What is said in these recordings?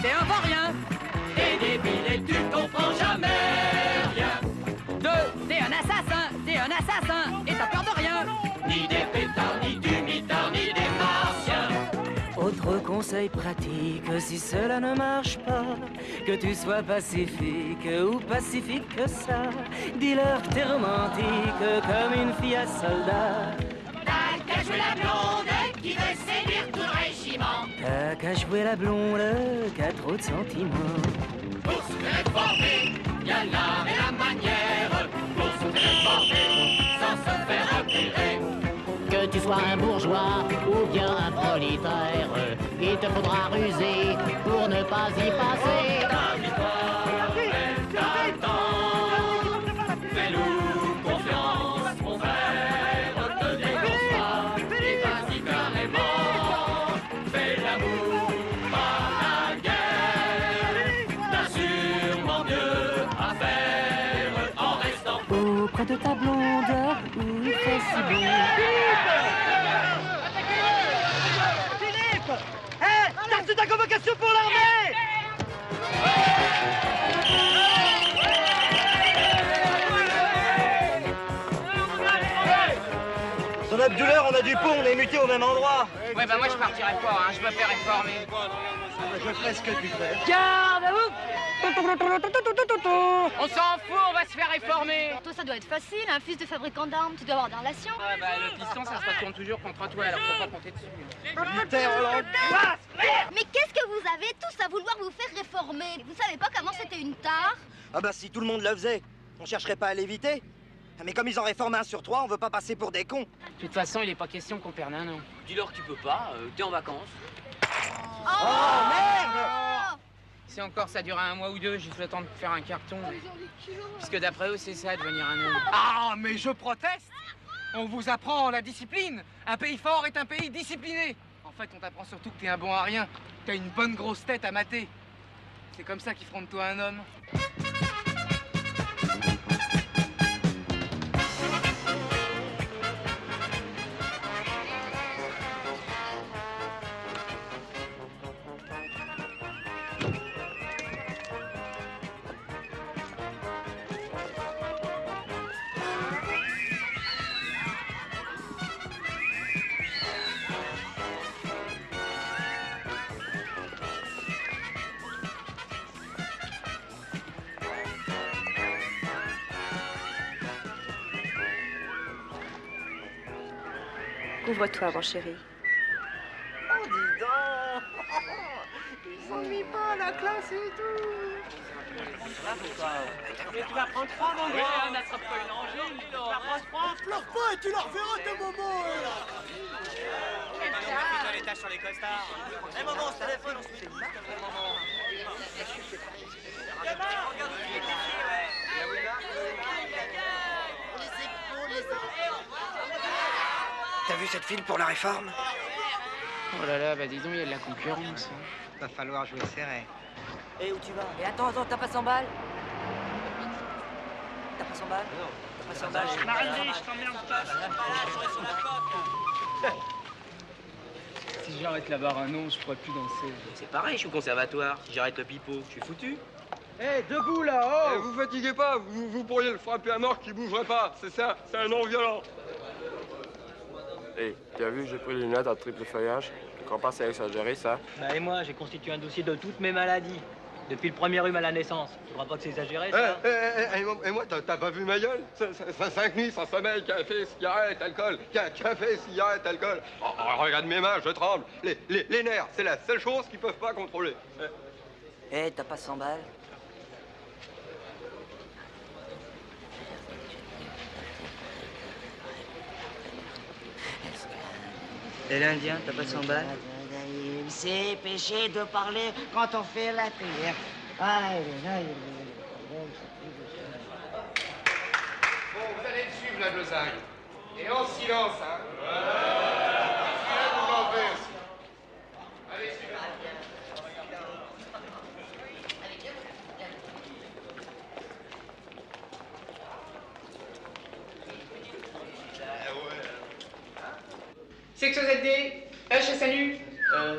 t'es un vaurien. T'es débile et tu comprends jamais rien. 2, t'es un assassin, et t'as peur de rien. Ni des pétards, ni du mitard, ni des martiens. Autre conseil pratique, si cela ne marche pas, que tu sois pacifique ou pacifique que ça, dis-leur que t'es romantique comme une fille à soldat. T'as qu'à jouer la blonde qui veut séduire tout le régiment. T'as qu'à jouer la blonde qui a trop de sentiments. Pour se réformer, y'a l'art et la manière. Pour se réformer, sans se faire repérer. Que tu sois un bourgeois ou bien un prolétaire, il te faudra ruser pour ne pas y passer. Ta victoire est à temps. Fais-nous confiance, mon frère. Te dénonce pas et vas-y carrément. Fais l'amour, pas la guerre. T'as sûrement mieux à faire en restant Auprès de ta blonde où il fait si beau. Philippe! Hé! T'as reçu ta convocation pour l'armée! Son Abdullah, on a du pont, on est muté au même endroit. Ouais, bah moi je partirai pas, hein, je me fais réformer. Je ferai ce que tu fais. Garde à vous! On s'en fout, on va se faire réformer. Toi, ça doit être facile, un fils de fabricant d'armes, tu dois avoir des relations. Ouais, bah le piston, ça se retourne toujours contre toi, alors faut pas compter dessus. Mais qu'est-ce que vous avez tous à vouloir vous faire réformer? Vous savez pas comment c'était une tare? Ah bah si tout le monde le faisait, on chercherait pas à l'éviter. Mais comme ils en réforment 1 sur 3, on veut pas passer pour des cons. De toute façon, il est pas question qu'on perde un an. Dis-leur que tu peux pas, t'es en vacances. Oh merde! Si encore ça dure 1 mois ou 2, j'ai le temps de faire un carton. Puisque d'après eux, c'est ça, devenir un homme. Ah, mais je proteste! On vous apprend la discipline. Un pays fort est un pays discipliné. En fait, on t'apprend surtout que t'es un bon à rien. T'as une bonne grosse tête à mater. C'est comme ça qu'ils feront de toi un homme. Couvre-toi, mon chéri. Oh, dis donc! Ils s'ennuient pas, la classe et tout! Mais tu vas prendre froid, mon gars. On attrape pas une angine, tu vas prendre froid. Pleure pas et tu leur verras tes moments! On a les tâches sur les costards. Eh maman, ce téléphone, on se fait T'as vu cette file pour la réforme? Oh là là, bah dis donc, il y a de la concurrence. Hein. Va falloir jouer serré. Et où tu vas? Et attends, t'as pas 100 balles? T'as pas 100 balles? Non. T'as pas 100 balles? Marie, je t'emmerde pas. Si j'arrête la barre un an, je pourrais plus danser. C'est pareil, je suis au conservatoire. Si j'arrête le pipeau, je suis foutu. Hé, debout là, oh! Vous fatiguez pas, vous pourriez le frapper à mort qui bougerait pas. C'est ça, c'est un non-violent. Hé, t'as vu, j'ai pris les lunettes à triple feuillage. Tu crois pas que c'est exagéré, ça? Bah et moi, j'ai constitué un dossier de toutes mes maladies. Depuis le premier rhume à la naissance. Tu crois pas que c'est exagéré, ça? Et moi, t'as pas vu ma gueule? 5 nuits sans sommeil, café, cigarette, alcool. Café, cigarette, alcool. Oh, regarde mes mains, je tremble. Les nerfs, c'est la seule chose qu'ils peuvent pas contrôler. Eh, t'as pas 100 balles? Et l'Indien, t'as pas 100 balles? C'est péché de parler quand on fait la prière. Bon, vous allez me suivre, la besagne. Et en silence, hein. Celui-là, vous l'enlevez aussi. Allez, suivez-moi. Section ZD, HSNU,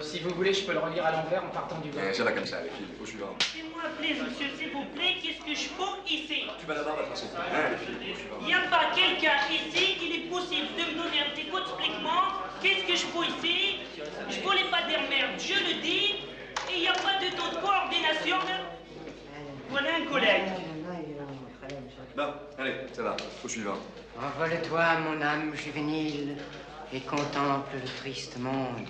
Si vous voulez, je peux le relire à l'envers en partant du bas. Ça va comme ça, les filles. Au suivant. Fais-moi plaisir, monsieur, s'il vous plaît. Qu'est-ce que je fous ici? Tu vas d'abord, votre façon. Les filles, au suivant. Il n'y a pas quelqu'un ici, il est possible de me donner un petit coup d'expliquement. Qu'est-ce que je fous ici? Je voulais pas dire merde, je le dis. Et il n'y a pas de taux de coordination. Voilà un collègue. Bon, allez, ça va. Au suivant. Envole-toi, mon âme juvénile, et contemple le triste monde.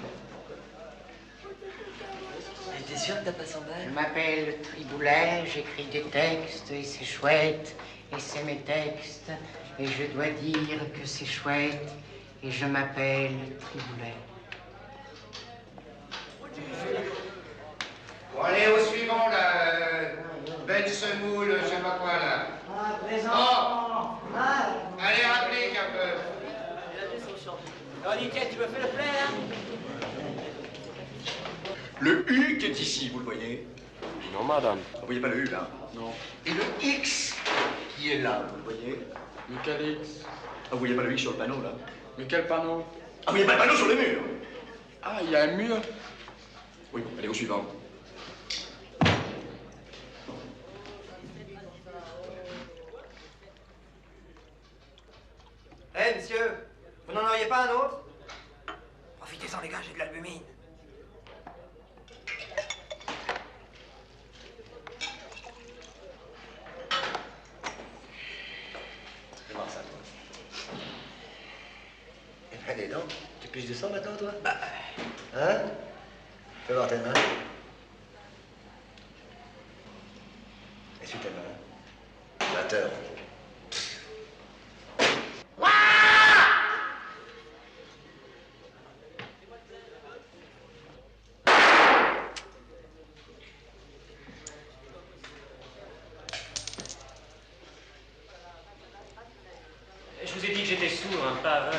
T'es sûr que t'as pas 100 balles? Je m'appelle Triboulet, j'écris des textes, et c'est chouette, et c'est mes textes, et je dois dire que c'est chouette, et je m'appelle Triboulet. Bon, allez, au suivant, là. Ben semoule, je sais pas quoi, là. Ah, présent. Oh. Allez, rapplique un peu. Alors, Niquette, tu me fais le plein, hein? Le U qui est ici, vous le voyez? Non, madame. Vous voyez pas le U, là? Non. Et le X qui est là, vous le voyez? Mais quel X? Ah, vous voyez pas le X sur le panneau, là? Mais quel panneau? Ah, vous voyez pas le panneau sur le mur? Ah, il y a un mur? Oui, allez, au suivant. Eh, monsieur, vous n'en auriez pas un autre? Profitez-en, les gars, j'ai de l'albumine. Fais voir ça, toi. Eh ben, dis donc, tu piges du sang maintenant, toi? Bah... Hein? Fais voir tes mains. Essuie tes mains. Batteur. Je vous ai dit que j'étais sourd, hein, pas aveugle.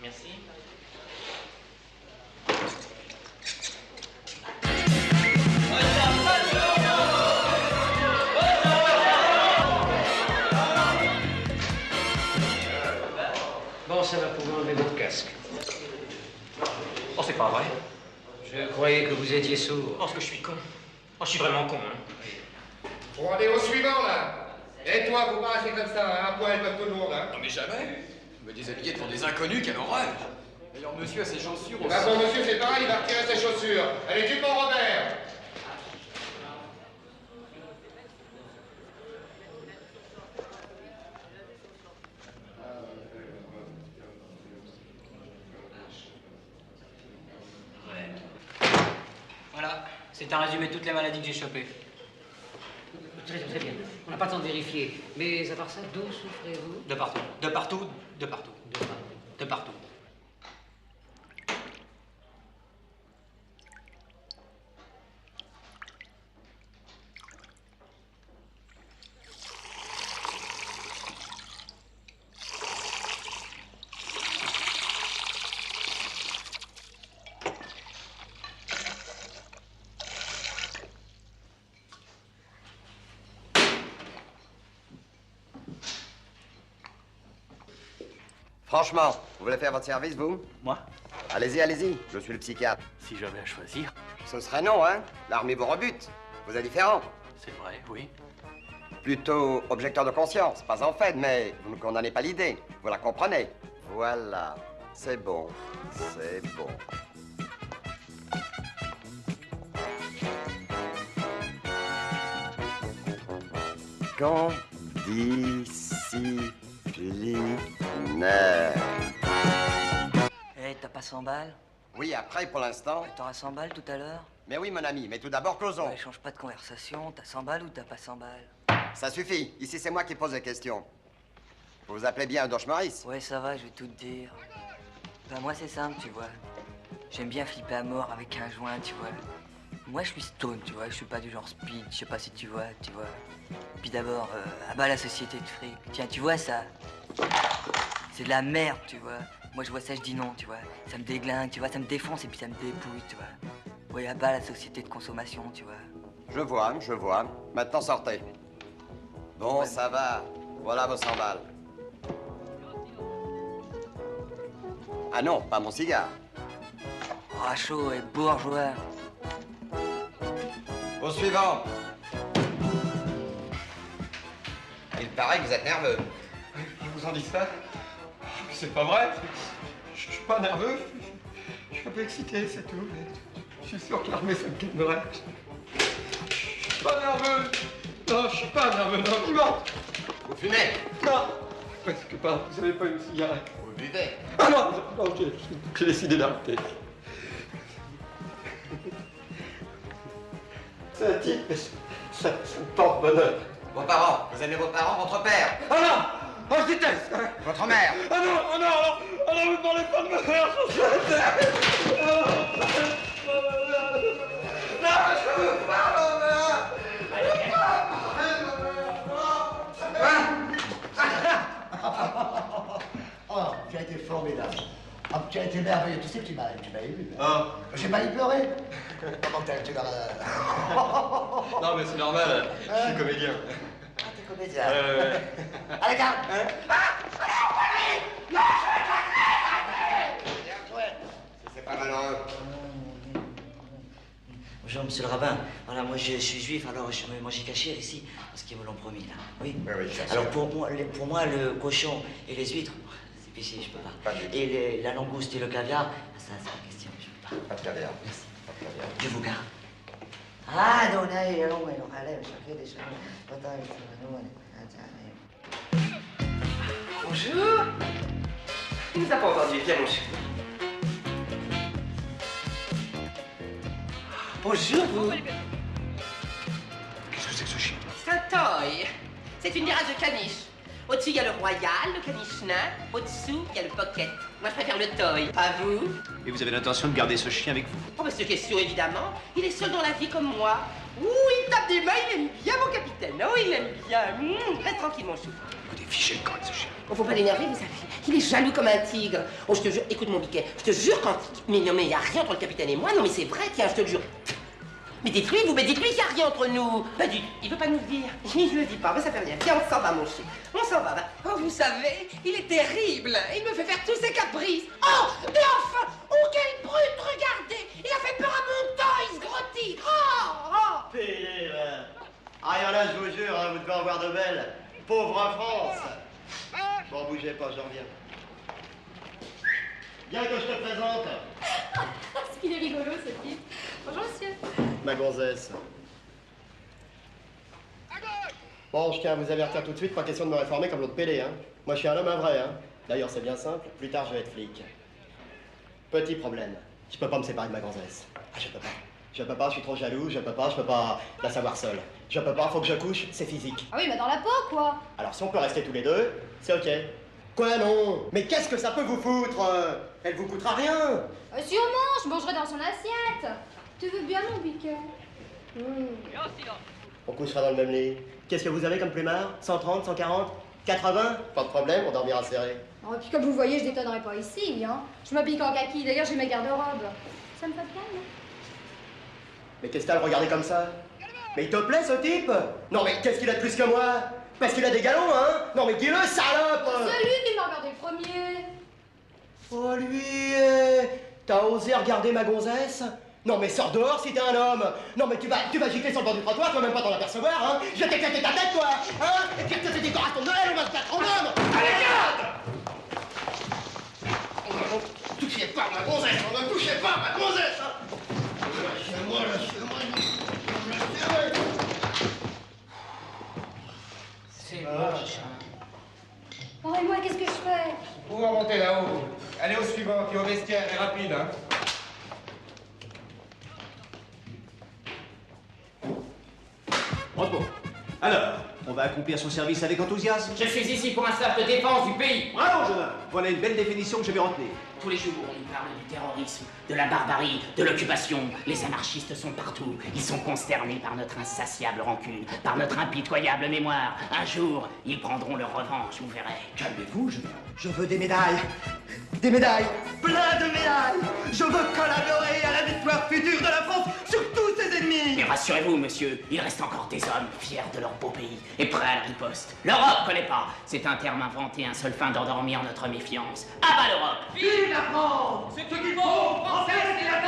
Merci. Bon, ça va pouvoir enlever votre casque. Oh, c'est pas vrai. Je croyais que vous étiez sourd. Oh, ce que je suis con. Oh, je suis vraiment con, hein. Bon, allez, au suivant, là. Et toi, vous paraissez comme ça, un poil comme tout le monde, hein. Non, mais jamais. Me déshabiller devant des inconnus, quelle horreur. D'ailleurs, monsieur a ses chaussures aussi. Bah bon, monsieur, c'est pareil, il va retirer ses chaussures. Allez, tu mon Robert. Voilà, c'est un résumé de toutes les maladies que j'ai chopées. Très bien, très bien. On n'a pas le temps de vérifier. Mais à part ça, d'où souffrez-vous? De partout, de partout, de partout, De partout. de partout. Franchement, vous voulez faire votre service, vous? Moi? Allez-y, allez-y, je suis le psychiatre. Si j'avais à choisir. Ce serait non, hein? L'armée vous rebute. Vous êtes différent. C'est vrai, oui. Plutôt objecteur de conscience, pas en fait, mais vous ne condamnez pas l'idée. Vous la comprenez. Voilà, c'est bon, c'est bon. Condisciplinaire. Eh, t'as pas 100 balles? Oui, après, pour l'instant. T'auras 100 balles tout à l'heure? Mais oui, mon ami, mais tout d'abord, causons. Ouais, change pas de conversation. T'as 100 balles ou t'as pas 100 balles? Ça suffit. Ici, c'est moi qui pose les questions. Vous vous appelez bien Doche Maurice? Ouais, ça va, je vais tout te dire. Bah, moi, c'est simple, tu vois. J'aime bien flipper à mort avec un joint, tu vois. Moi, je suis stone, tu vois. Je suis pas du genre speed, je sais pas si tu vois, tu vois. Puis d'abord, à bas la société de fric. Tiens, tu vois ça? C'est de la merde, tu vois. Moi, je vois ça, je dis non, tu vois. Ça me déglingue, tu vois, ça me défonce et puis ça me dépouille, tu vois. Ouais, à bas la société de consommation, tu vois. Je vois, je vois. Maintenant, sortez. Bon, ouais, ça va. Voilà vos 100 balles. Ah non, pas mon cigare. Brachaud et bourgeois. Au suivant. Il paraît que vous êtes nerveux. Je vous en dis ça? Mais c'est pas vrai. Je suis pas nerveux. Je suis un peu excité, c'est tout. Mais je suis sûr que l'armée, ça me calmerait. Je suis pas nerveux. Non, je suis pas nerveux, non, vivant. Vous fumez? Non. Presque pas. Vous avez pas une cigarette? Vous buvez? Ah non, non, j'ai décidé d'arrêter. C'est un titre, mais ça me porte bonheur. Vos parents, vous aimez vos parents, votre père? Ah non! Oh, je déteste! Votre mère? Ah non, oh non, oh non, vous parlez pas de ma mère, je suis Oh, tu as été formidable. Ah, tu as été merveilleux. Tu sais que tu m'as ému. Ah. J'ai pas y pleurer. Comment tu l'as... Non, mais c'est normal, je suis comédien. Ah, t'es comédien. Ouais. Allez, garde. C'est pas malheureux. Bonjour, monsieur le rabbin. Voilà, moi je suis juif, alors je me mangeais cachir ici, parce qu'ils me l'ont promis, là. Oui? Oui, alors pour moi, le cochon et les huîtres, c'est péché, je peux pas. Et la langouste et le caviar, ça, c'est pas question, je peux pas. Pas de caviar. Merci. Pas de caviar. Je vous garde. Ah, non, allez, Bonjour. Il nous a pas entendu, viens mon chéri. Bonjour vous. Qu'est-ce que c'est que ce chien? C'est un toy. C'est une mirage de caniche. Au-dessus, il y a le royal, le caniche nain. Au-dessous, il y a le pocket. Moi, je préfère le toy. Pas vous? Et vous avez l'intention de garder ce chien avec vous? Oh, mais c'est question, évidemment. Il est seul dans la vie comme moi. Ouh, il tape des mains, il aime bien mon capitaine. Oh, il aime bien. Reste tranquille, mon chou. Écoutez, fichez le camp avec ce chien. Oh, faut pas l'énerver, vous savez. Il est jaloux comme un tigre. Oh, je te jure, écoute mon biquet. Je te jure quand... Mais non, mais il y a rien entre le capitaine et moi. Non, mais c'est vrai, tiens, je te le jure. Mais dites-lui, qu'il y a rien entre nous. Bah, il veut pas nous le dire. Il le dit pas, mais ça fait rien. Viens, on s'en va, mon chien. On s'en va, va. Oh, vous savez, il est terrible. Il me fait faire tous ses caprices. Oh, mais enfin, oh, quel brute, regardez. Il a fait peur à mon toy, ce gros tigre. Oh. Payez, là. Ah, y en a, je vous jure, hein, vous devez en voir de belles. Pauvre France. Bon, bougez pas, j'en reviens. Viens que je te présente. Est-ce qu'il est rigolo, ce type. Bonjour, monsieur. Ma gonzesse. Bon, je tiens à vous avertir tout de suite, pas question de me réformer comme l'autre Pélé, hein. Moi, je suis un homme, un vrai, hein. D'ailleurs, c'est bien simple, plus tard, je vais être flic. Petit problème, je peux pas me séparer de ma gonzesse. Ah, je peux pas. Je peux pas, je suis trop jaloux, je peux pas la savoir seule. Je peux pas, faut que je couche, c'est physique. Ah oui, mais dans la peau, quoi. Alors, si on peut rester tous les deux, c'est ok. Quoi, non? Mais qu'est-ce que ça peut vous foutre? Elle vous coûtera rien. Sûrement, je mangerai dans son assiette. Tu veux bien, mon biquet? On couchera dans le même lit. Qu'est-ce que vous avez comme plumard? 130, 140, 80? Pas de problème, on dormira serré. Oh, et puis comme vous voyez, je détonnerai pas ici, hein. Je m'habille qu'en kaki, d'ailleurs j'ai mes garde-robes. Ça me fait bien, non? Mais qu'est-ce que t'as à le regarder comme ça? Mais il te plaît, ce type? Non, mais qu'est-ce qu'il a de plus que moi? Parce qu'il a des galons, hein? Non, mais dis-le, salope! C'est lui qui m'a regardé le premier. Oh, lui, t'as osé regarder ma gonzesse? Non, mais sors dehors si t'es un homme! Non, mais tu vas gicler sur le bord du trottoir, toi même pas t'en apercevoir, hein? Je vais t'éclater ta tête, toi! Hein? Et puis que c'est décoration de Noël, on va se battre en homme! Allez, garde! Ne touchez pas ma gonzesse! On ne touchez pas ma gonzesse! Lâchez-moi, lâchez-moi! C'est moche. Oh, et moi, qu'est-ce que je fais? Vous remontez là-haut. Allez au suivant, qui est au vestiaire, et rapide, hein. Repos. Alors, on va accomplir son service avec enthousiasme. Je suis ici pour un simple défense du pays. Bravo, jeune homme. Voilà une belle définition que je vais retenir. Tous les jours, on nous parle du terrorisme, de la barbarie, de l'occupation. Les anarchistes sont partout. Ils sont consternés par notre insatiable rancune, par notre impitoyable mémoire. Un jour, ils prendront leur revanche, vous verrez. Calmez-vous, jeune homme. Je veux des médailles! Des médailles! Plein de médailles! Je veux collaborer à la victoire future de la France sur tous ses ennemis! Mais rassurez-vous, monsieur, il reste encore des hommes fiers de leur beau pays et prêts à la riposte. L'Europe connaît pas. C'est un terme inventé, un seul fin d'endormir notre méfiance. À bas l'Europe! Vive la France! C'est ce qu'il faut, Français, c'est la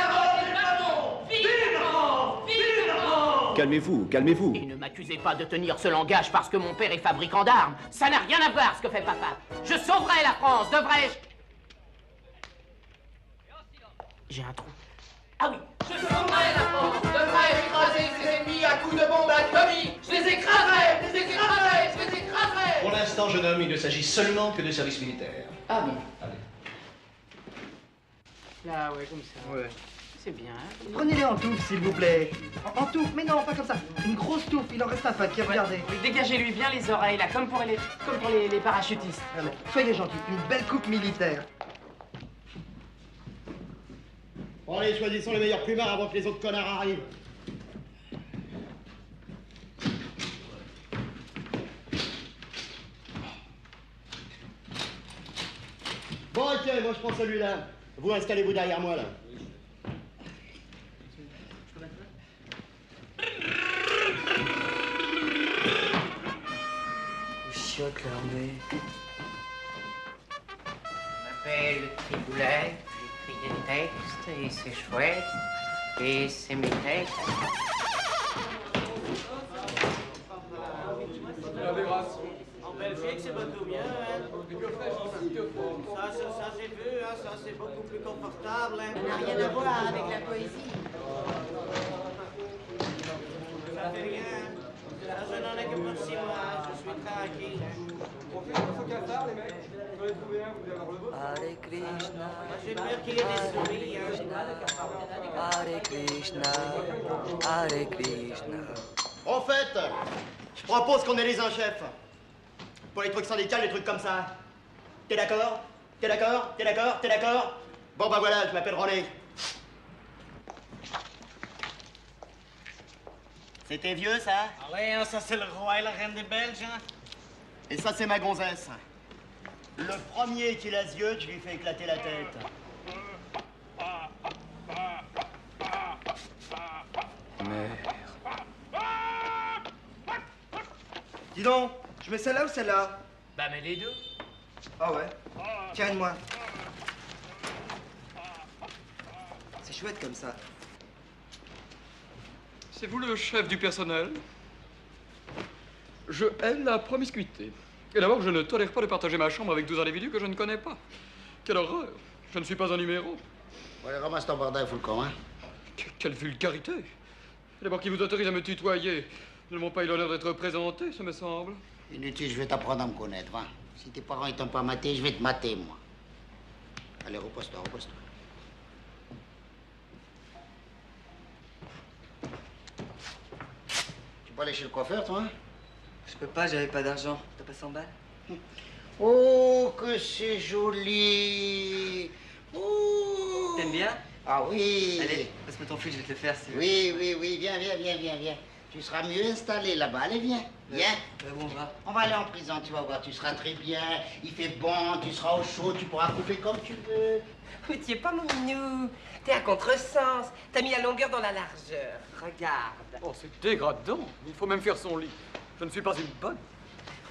calmez-vous, calmez-vous. Et ne m'accusez pas de tenir ce langage parce que mon père est fabricant d'armes. Ça n'a rien à voir ce que fait papa. Je sauverai la France, devrais-je? J'ai un trou. Ah oui. Je sauverai la France, devrais-je écraser ses ennemis à coups de bombes atomiques? Je les écraserai, je les écraserai, je les écraserai. Pour l'instant, jeune homme, il ne s'agit seulement que de service militaire. Ah bon? Allez. Là, ouais, comme ça. Ouais. C'est bien. Prenez-les en touffe, s'il vous plaît. En touffe, mais non, pas comme ça. Une grosse touffe, il en reste un paquet, regardez. Oui, dégagez-lui bien les oreilles, là, comme pour les parachutistes. Allez, soyez gentils, une belle coupe militaire. Bon, allez, choisissons les meilleurs plumards avant que les autres connards arrivent. Bon, ok, moi je prends celui-là. Vous installez-vous derrière moi, là. Chiotte, l'armée. Je m'appelle Triboulet, j'écris des textes et c'est chouette. Et c'est mes textes. En Belgique, c'est beaucoup mieux, hein. Ça j'ai vu, hein, ça c'est beaucoup plus confortable, hein. Ça n'a rien à voir avec la poésie. Ça fait rien. Ça, je n'en ai que pour 6 mois, je suis tranquille. Hare Krishna. Moi, j'ai peur qu'il y ait des souris, hein. Hare Krishna. Hare Krishna. En fait, je propose qu'on élise un chef. Pour les trucs syndicaux, les trucs comme ça. T'es d'accord? T'es d'accord? T'es d'accord? T'es d'accord? Bon bah voilà, je m'appelle René. C'était vieux ça? Ah ouais, hein, ça c'est le roi et la reine des Belges, hein. Et ça c'est ma gonzesse. Le premier qui la ziote, je lui fais éclater la tête. Merde. Dis donc, je mets celle-là ou celle-là? Bah, mais les deux. Ah ouais? Tiens, moi. C'est chouette comme ça. C'est vous le chef du personnel? Je hais la promiscuité. Et d'abord, je ne tolère pas de partager ma chambre avec 12 individus que je ne connais pas. Quelle horreur! Je ne suis pas un numéro. Ouais, ramasse ton bordel, fous le con, hein? Quelle vulgarité! D'abord, qui vous autorise à me tutoyer? Nous n'avons pas eu l'honneur d'être présentés, ce me semble. Inutile, je vais t'apprendre à me connaître, va. Si tes parents ils t'ont pas maté, je vais te mater, moi. Allez, repose-toi, repose-toi. Tu peux aller chez le coiffeur, toi, hein? Je peux pas, j'avais pas d'argent. T'as pas 100 balles? Oh, que c'est joli! Oh! T'aimes bien? Ah oui! Allez, passe-moi ton fil, je vais te le faire. Si Oui, viens, viens. Tu seras mieux installé là-bas. Allez, viens. Viens. Où on va? On va aller en prison, tu vas voir. Tu seras très bien. Il fait bon, tu seras au chaud, tu pourras couper comme tu veux. Mais tu es pas mon minou. T'es à contresens. T'as mis la longueur dans la largeur. Regarde. Oh, c'est dégradant. Il faut même faire son lit. Je ne suis pas une bonne.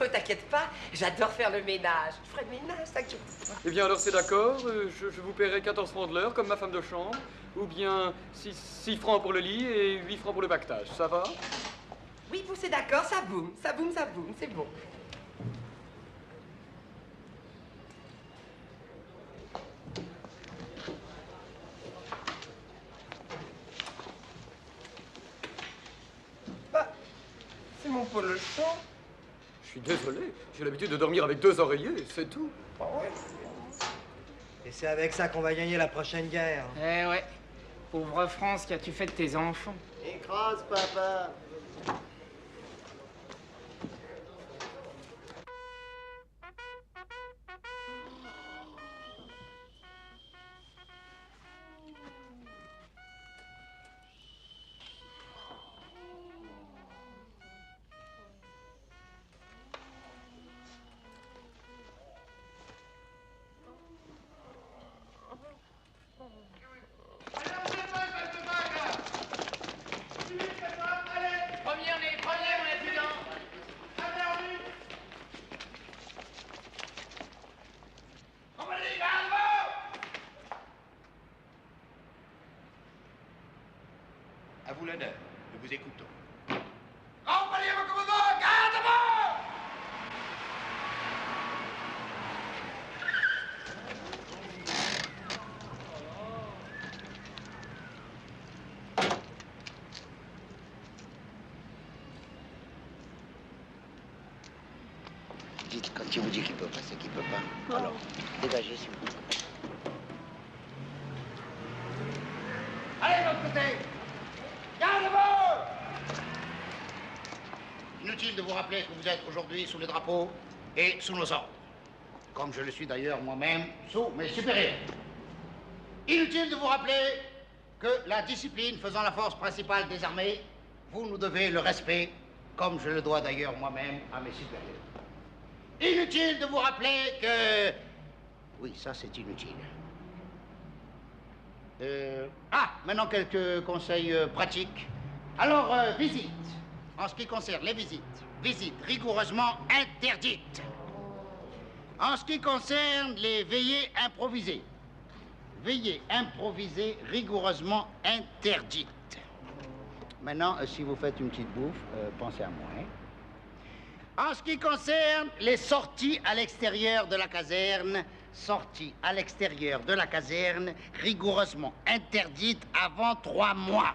Oh, t'inquiète pas, j'adore faire le ménage. Je ferai le ménage, t'inquiète. Eh bien, alors c'est d'accord. Je vous paierai 14 francs de l'heure comme ma femme de chambre. Ou bien 6 francs pour le lit et 8 francs pour le bactage. Ça va? Oui, vous, c'est d'accord, ça boum, c'est bon. Bah, c'est mon polochon. Je suis désolé. J'ai l'habitude de dormir avec 2 oreillers, c'est tout. Ah ouais. Et c'est avec ça qu'on va gagner la prochaine guerre. Eh ouais. Pauvre France, qu'as-tu fait de tes enfants? Écrase, papa. À vous l'honneur, nous vous écoutons. Qui vous dit qu'il peut pas, c'est qu'il peut pas. Alors, dégagez, s'il vous plaît. Allez, de l'autre côté! Gardez-vous! Inutile de vous rappeler que vous êtes aujourd'hui sous les drapeaux et sous nos ordres. Comme je le suis d'ailleurs moi-même sous mes supérieurs. Inutile de vous rappeler que la discipline faisant la force principale des armées, vous nous devez le respect, comme je le dois d'ailleurs moi-même à mes supérieurs. Inutile de vous rappeler que... Oui, ça c'est inutile. Maintenant quelques conseils pratiques. Alors, visite. En ce qui concerne les visites, visites rigoureusement interdites. En ce qui concerne les veillées improvisées, veillées improvisées rigoureusement interdites. Maintenant, si vous faites une petite bouffe, pensez à moi. Hein. En ce qui concerne les sorties à l'extérieur de la caserne, sorties à l'extérieur de la caserne rigoureusement interdites avant 3 mois.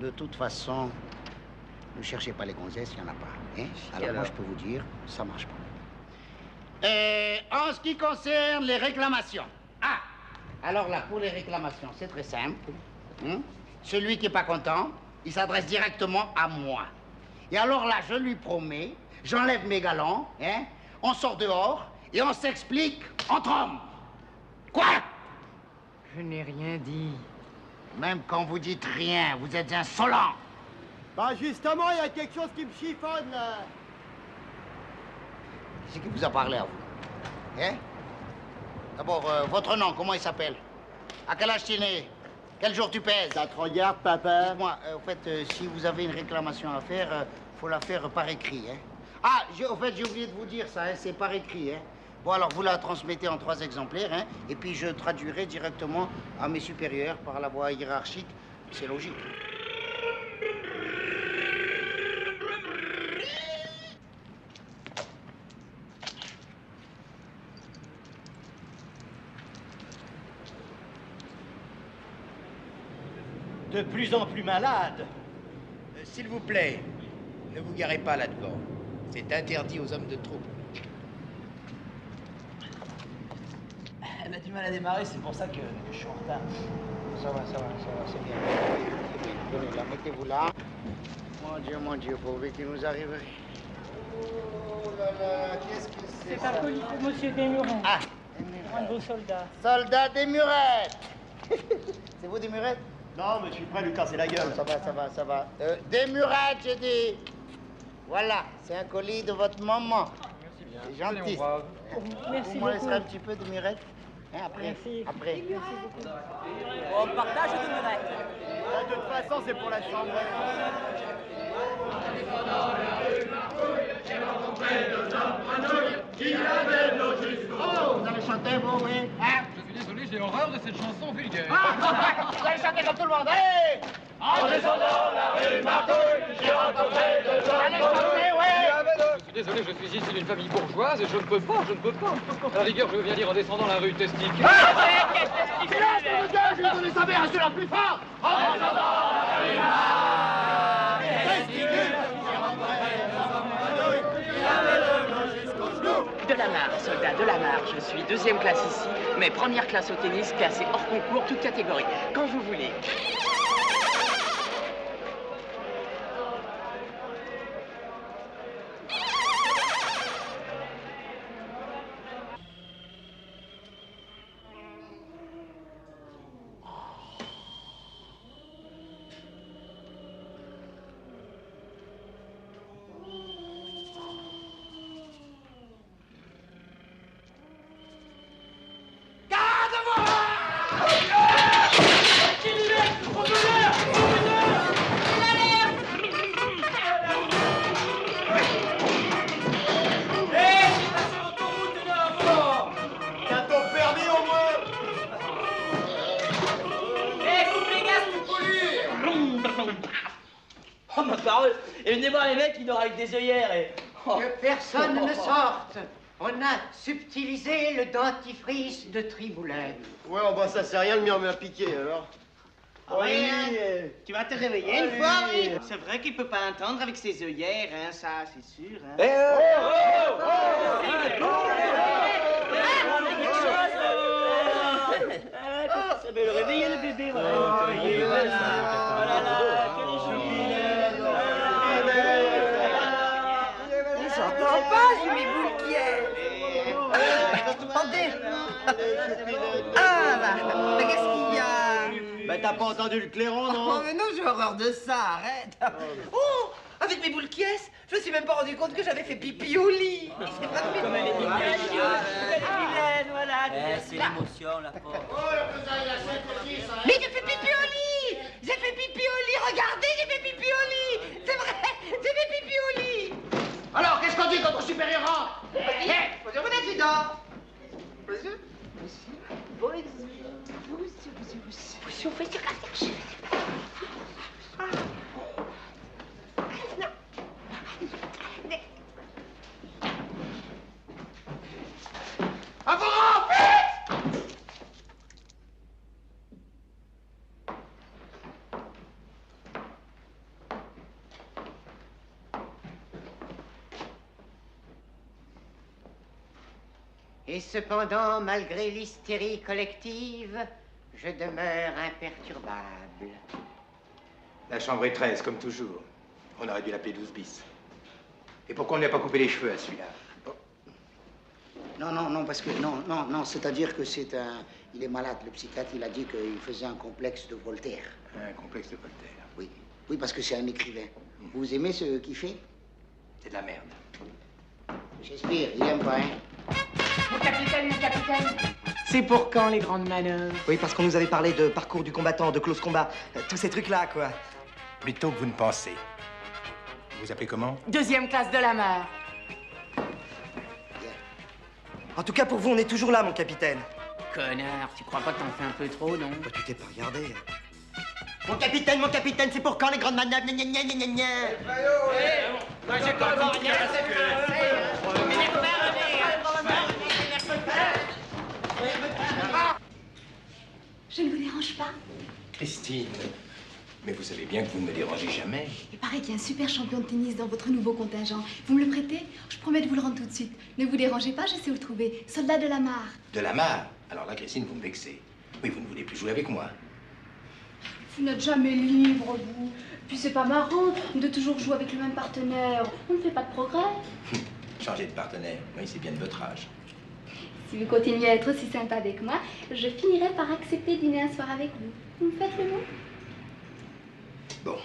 De toute façon, ne cherchez pas les gonzesses, il n'y en a pas. Hein? Alors moi, je peux vous dire, ça marche pas. En ce qui concerne les réclamations. Alors là, pour les réclamations, c'est très simple. Hein? Celui qui n'est pas content, il s'adresse directement à moi. Et alors là, je lui promets, j'enlève mes galons, hein? On sort dehors et on s'explique entre hommes. Quoi? Je n'ai rien dit. Même quand vous dites rien, vous êtes insolent. Bah justement, il y a quelque chose qui me chiffonne, là. C'est qui vous a parlé à vous? Hein? D'abord, votre nom, comment il s'appelle? À quel âge tu es né? Quel jour tu pèses? Ça te regarde, papa? Dites-moi, au fait, si vous avez une réclamation à faire, faut la faire par écrit, hein? Au fait, j'ai oublié de vous dire ça, hein, c'est par écrit, hein? Bon, alors vous la transmettez en 3 exemplaires, hein, et puis je traduirai directement à mes supérieurs par la voie hiérarchique. C'est logique. De plus en plus malade. S'il vous plaît, ne vous garez pas là-dedans. C'est interdit aux hommes de troupe. Elle a du mal à démarrer, c'est pour ça que je suis en retard. Ça va, c'est bien. Venez là, mettez-vous là. Mon Dieu, pauvre, qui nous arrive. Oh là là, qu'est-ce que c'est? C'est un colis pour Monsieur Desmurettes. Un de vos soldats. Soldats des Murettes. C'est vous des Murettes? Non, mais je suis prêt à lui casser la gueule. Ça va. Des Murettes, j'ai dit. Voilà, c'est un colis de votre maman. Merci bien. C'est gentil. Merci Vous me laisserez un beaucoup. petit peu de Murettes? Hein, après. Merci. Après. Merci beaucoup. On partage des murettes. De toute façon, c'est pour la chambre. J'ai rencontré 2 hommes grenouilles qui avaient de l'eau jusqu'au... Oh, vous allez chanter, vous, oui? Hein? Je suis désolé, j'ai horreur de cette chanson vulgaire. Vous allez chanter comme tout le monde, allez! En descendant la rue Martouille, j'ai rencontré 2 hommes Allez chanter, oui! Je suis désolé, je suis issu d'une famille bourgeoise et je ne peux pas. À la rigueur, je veux bien dire en descendant la rue Testique. Silence, mon Dieu, je vais donner sa mère, je suis la plus forte! En descendant la rue Martouille, testicule, j'ai rencontré 2 hommes grenouilles qui avaient de l'eau jusqu'aux genoux. De la Mare, soldat de la Mare. Je suis 2e classe ici, mais première classe au tennis, classée hors concours, toute catégorie. Quand vous voulez. Oh ma parole! Et venez voir les mecs qui n'aura avec des œillères et... Oh. Que personne ne sorte. On a subtilisé le dentifrice de Triboulet. Ouais, bah ça c'est rien, le mien m'a piqué alors. Oui, tu vas te réveiller une fois, oui. C'est vrai qu'il peut pas entendre avec ses œillères, hein, ça, c'est sûr. Hein. Ça veut le réveiller, le bébé, voilà. Oh là là, quelle choupinette. J'entends pas, j'ai mes boules qui est. Attendez. Ah là, mais qu'est-ce qu'il y a? Ben t'as pas entendu le clairon, non? Oh mais non, j'ai horreur de ça, arrête. Oh, avec mes boules qui est, je me suis même pas rendu compte que j'avais fait pipi au lit. Comme elle est vilaine, voilà. C'est l'émotion, la pauvre. Mais j'ai fait pipi au lit. J'ai fait pipi au lit, regardez, j'ai fait pipi au lit. C'est vrai, j'ai fait pipi au lit. Alors, qu'est-ce qu'on dit quand ton supérieur rentre? Bonjour, mon adjudant. Et cependant, malgré l'hystérie collective, je demeure imperturbable. La chambre est 13, comme toujours. On aurait dû l'appeler 12 bis. Et pourquoi on ne lui a pas coupé les cheveux à celui-là? Non, parce que non, c'est-à-dire que c'est un... Il est malade, le psychiatre, il a dit qu'il faisait un complexe de Voltaire. Un complexe de Voltaire? Oui, parce que c'est un écrivain. Vous aimez ce qu'il fait? C'est de la merde. Shakespeare, il aime pas, hein? Mon capitaine, mon capitaine. C'est pour quand les grandes manœuvres? Oui, parce qu'on nous avait parlé de parcours du combattant, de close combat, tous ces trucs-là, quoi. Plutôt que vous ne pensez. Vous appelez comment? Deuxième classe de la mer. En tout cas, pour vous, on est toujours là, mon capitaine. Connard, tu crois pas que t'en fais un peu trop, non? Bah, tu t'es pas regardé. Mon capitaine, c'est pour quand les grandes manœuvres? Gna, gna, gna, gna, gna, gna. Moi, j'ai pas compris. Je ne vous dérange pas. Christine, mais vous savez bien que vous ne me dérangez jamais. Il paraît qu'il y a un super champion de tennis dans votre nouveau contingent. Vous me le prêtez? Je promets de vous le rendre tout de suite. Ne vous dérangez pas, je sais où le trouver. Soldat de la mare. De la mare? Alors là, Christine, vous me vexez. Oui, vous ne voulez plus jouer avec moi. Vous n'êtes jamais libre, vous. Puis c'est pas marrant de toujours jouer avec le même partenaire. On ne fait pas de progrès. Changer de partenaire, oui, c'est bien de votre âge. Si vous continuez à être aussi sympa avec moi, je finirai par accepter de dîner un soir avec vous. Vous me faites le mot? Bon.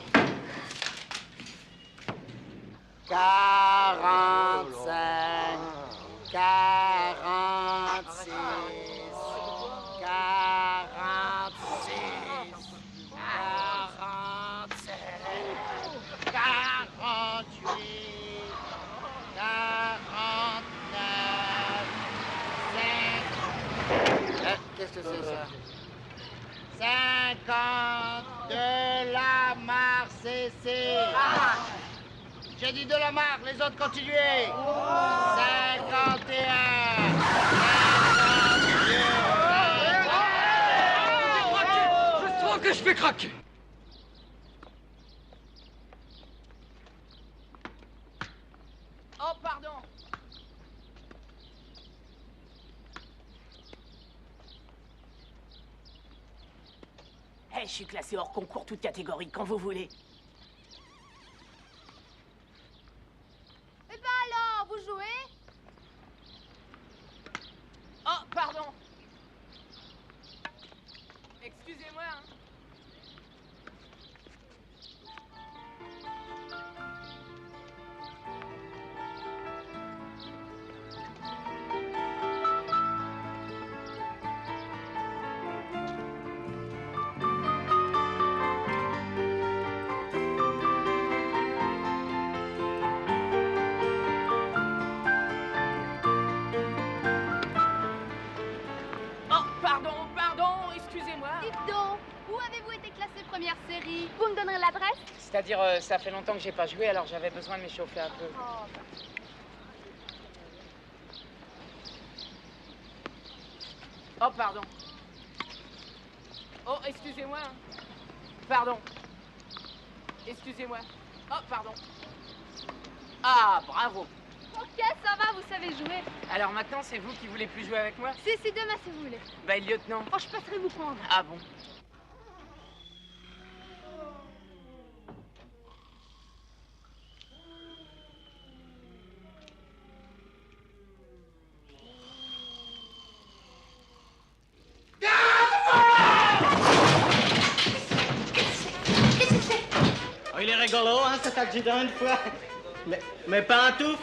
45, 46, 46, 47, 48, 49, 5... Qu'est-ce que c'est ça? 50 de la Mare CC. J'ai dit de la Mare, les autres continuez. 51. 52. Je sens que je vais craquer. Oh, pardon. Hey, je suis classé hors concours, toute catégorie, quand vous voulez. Eh ben alors, vous jouez? Oh, pardon. Excusez-moi, hein. Première série. Vous me donnerez l'adresse? C'est-à-dire, ça fait longtemps que j'ai pas joué, alors j'avais besoin de m'échauffer un peu. Oh, pardon. Oh, excusez-moi. Pardon. Excusez-moi. Oh, pardon. Ah, bravo. Ok, ça va, vous savez jouer. Alors maintenant, c'est vous qui voulez plus jouer avec moi? Si, demain, si vous voulez. Bah, lieutenant. Oh, je passerai vous prendre. Ah bon? Oh, il est rigolo, hein, cet adjudant, une fois. Mais pantoufles?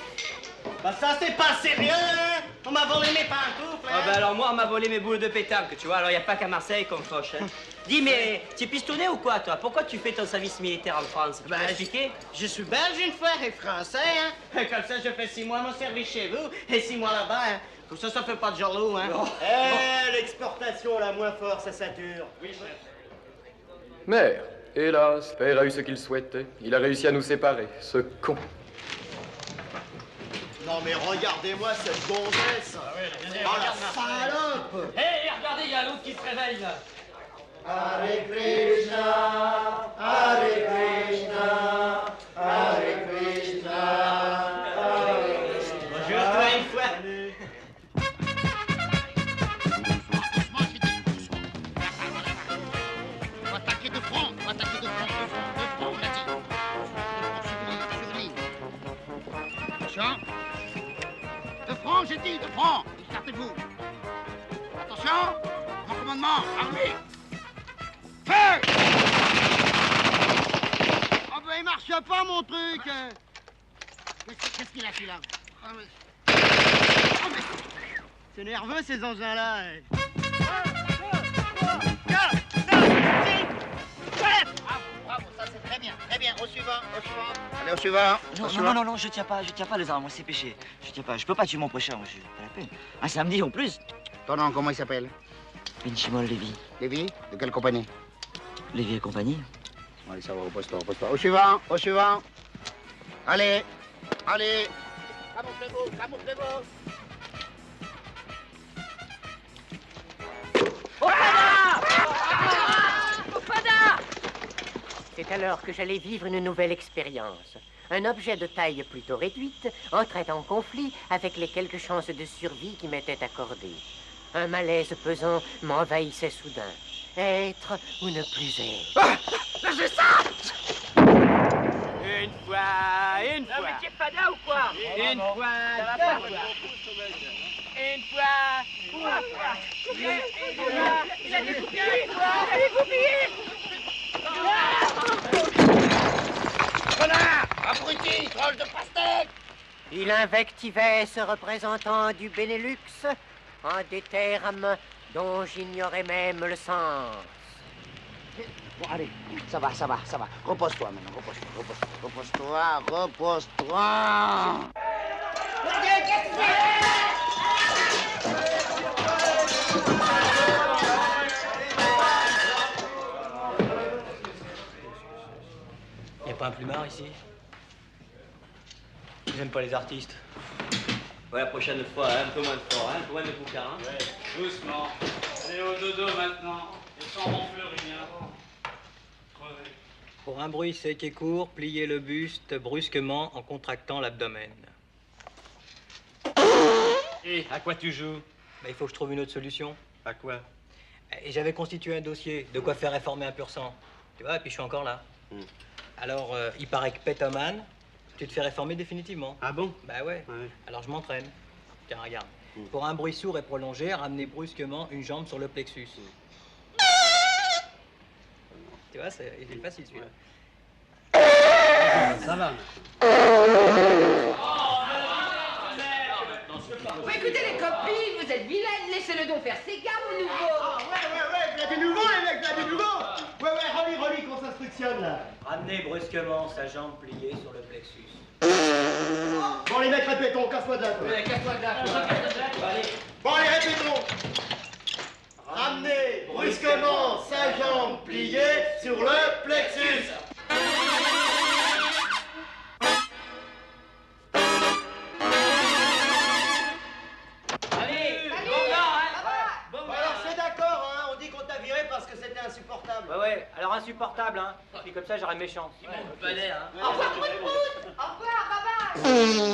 Bah ça, c'est pas sérieux, hein? On m'a volé mes pantoufles, hein? Ah bah alors moi, on m'a volé mes boules de pétanque, tu vois. Alors y a pas qu'à Marseille qu'on fauche, hein. Dis, mais tu es pistonné ou quoi, toi? Pourquoi tu fais ton service militaire en France? Tu peux m'expliquer? Je suis belge une fois et français, hein? Et comme ça, je fais 6 mois mon service chez vous et 6 mois là-bas, hein? Comme ça fait pas de jaloux, hein? L'exportation, la moins fort, ça sature. Oui, chef. Mère, hélas, père a eu ce qu'il souhaitait. Il a réussi à nous séparer, ce con. Non mais regardez-moi cette gonzesse. Oh la salope. Hé, regardez, il y a l'autre qui se réveille là. Hare Krishna, Hare Krishna, Hare Krishna, Hare Krishna. Bonjour, toi une fois. Faut attaquer de front, faut attaquer de front, on l'a dit. Sur ligne. Attention. De front, j'ai dit, de front. Écartez-vous. Attention. Mon commandement, armée. Feu! Oh ben il marche pas mon truc. Qu'est-ce qu'il a fait là? C'est nerveux ces engins-là. Bravo, ça c'est très bien, au suivant, Allez, au suivant. Non, je tiens pas les armes, moi c'est péché. Je tiens pas, je peux pas tuer mon prochain, moi, pas la peine. Un samedi en plus. Ton nom, comment il s'appelle? Benchimol Lévy. Lévy? De quelle compagnie? Lévy et compagnie. Allez, ça va, repose-toi. Au suivant. Allez. Camouflez-vous. C'est alors que j'allais vivre une nouvelle expérience. Un objet de taille plutôt réduite entrait en conflit avec les quelques chances de survie qui m'étaient accordées. Un malaise pesant m'envahissait soudain. Être ou ne plus être. Lâchez ça! Une fois. Non, mais t'es pas là ou quoi? Une fois, deux fois. Une fois. Il a découpillé! Connard! Abruti! Troll de pastèque! Il invectivait ce représentant du Benelux en des termes dont j'ignorais même le sens. Bon, allez, ça va. Repose-toi maintenant, repose-toi. Y a pas un plumard ici? J'aime pas les artistes. Ouais, la prochaine fois, hein, un peu moins de fort, hein, un peu moins de bouquin. Hein. Ouais, doucement. Allez au dodo maintenant. Et sans ronflerie, hein. Crevez. Pour un bruit sec et court, pliez le buste brusquement en contractant l'abdomen. Et à quoi tu joues? Bah, il faut que je trouve une autre solution. À quoi? Et j'avais constitué un dossier de quoi faire réformer un pur sang. Tu vois, et puis je suis encore là. Alors, il paraît que Pétoman, tu te fais réformer définitivement. Ah bon? Bah ouais. Alors je m'entraîne. Tiens, regarde. Pour un bruit sourd et prolongé, ramener brusquement une jambe sur le plexus. Tu vois, il est facile celui-là. Ça va. Bon, écoutez les copines, vous êtes vilaines, laissez-le donc faire ses gammes au nouveau. Ouais, il y a du nouveau les mecs, il y a du nouveau. Ouais, relis, qu'on s'instructionne là. Ramener brusquement sa jambe pliée sur le plexus. Bon les mecs, répétons, casse-toi de là. Toi. Casse-toi de là. Bon allez, répétons. Ramener brusquement sa jambe pliée sur le plexus. Alors c'est d'accord, hein, on dit qu'on t'a viré parce que c'était insupportable. Ouais, alors insupportable, hein. Puis comme ça, j'aurai méchant. Pas d'air, hein. Au revoir, Prout-Prout. Au revoir, bye-bye.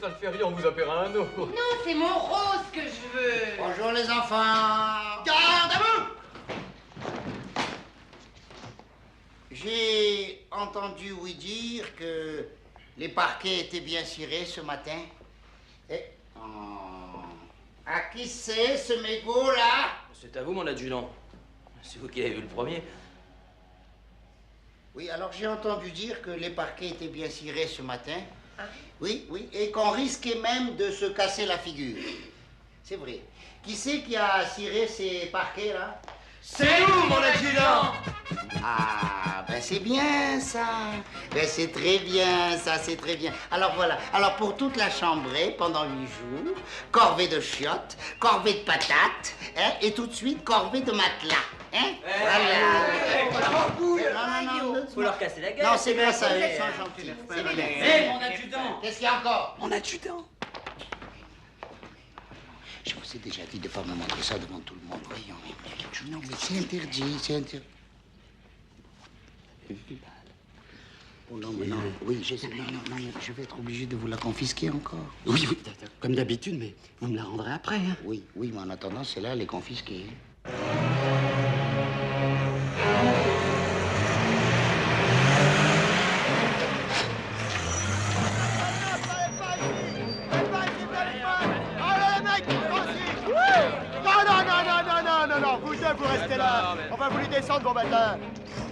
Ça ne fait rien, on vous appellera un autre. Non, c'est mon rose que je veux. Bonjour les enfants. Garde à vous. J'ai entendu oui dire que les parquets étaient bien cirés ce matin. Et... À qui c'est ce mégot là? C'est à vous, mon adjudant. C'est vous qui l'avez vu le premier. Oui, alors j'ai entendu dire que les parquets étaient bien cirés ce matin. Oui, et qu'on risquait même de se casser la figure. C'est vrai. Qui c'est qui a ciré ces parquets là? C'est nous, mon adjudant. Ah, ben c'est bien ça. Ben c'est très bien, ça, c'est très bien. Alors voilà, alors pour toute la chambrée, pendant 8 jours, corvée de chiottes, corvée de patates, hein, et tout de suite corvée de matelas. Hein? Voilà. Faut leur casser la gueule. Non, c'est bien ça, ils sont gentils. C'est bien. Hé, mon adjudant. Qu'est-ce qu'il y a encore? Mon adjudant. Je vous ai déjà dit de ne pas me montrer ça devant tout le monde. Voyons. Non, mais c'est interdit, c'est interdit. Oh non, mais non. Oui, je sais. Non, je vais être obligé de vous la confisquer encore. Oui, comme d'habitude, mais vous me la rendrez après, hein. Oui, mais en attendant, celle-là, elle est confisquée. Non, vous deux, vous restez là. On va vous les descendre, bon matin.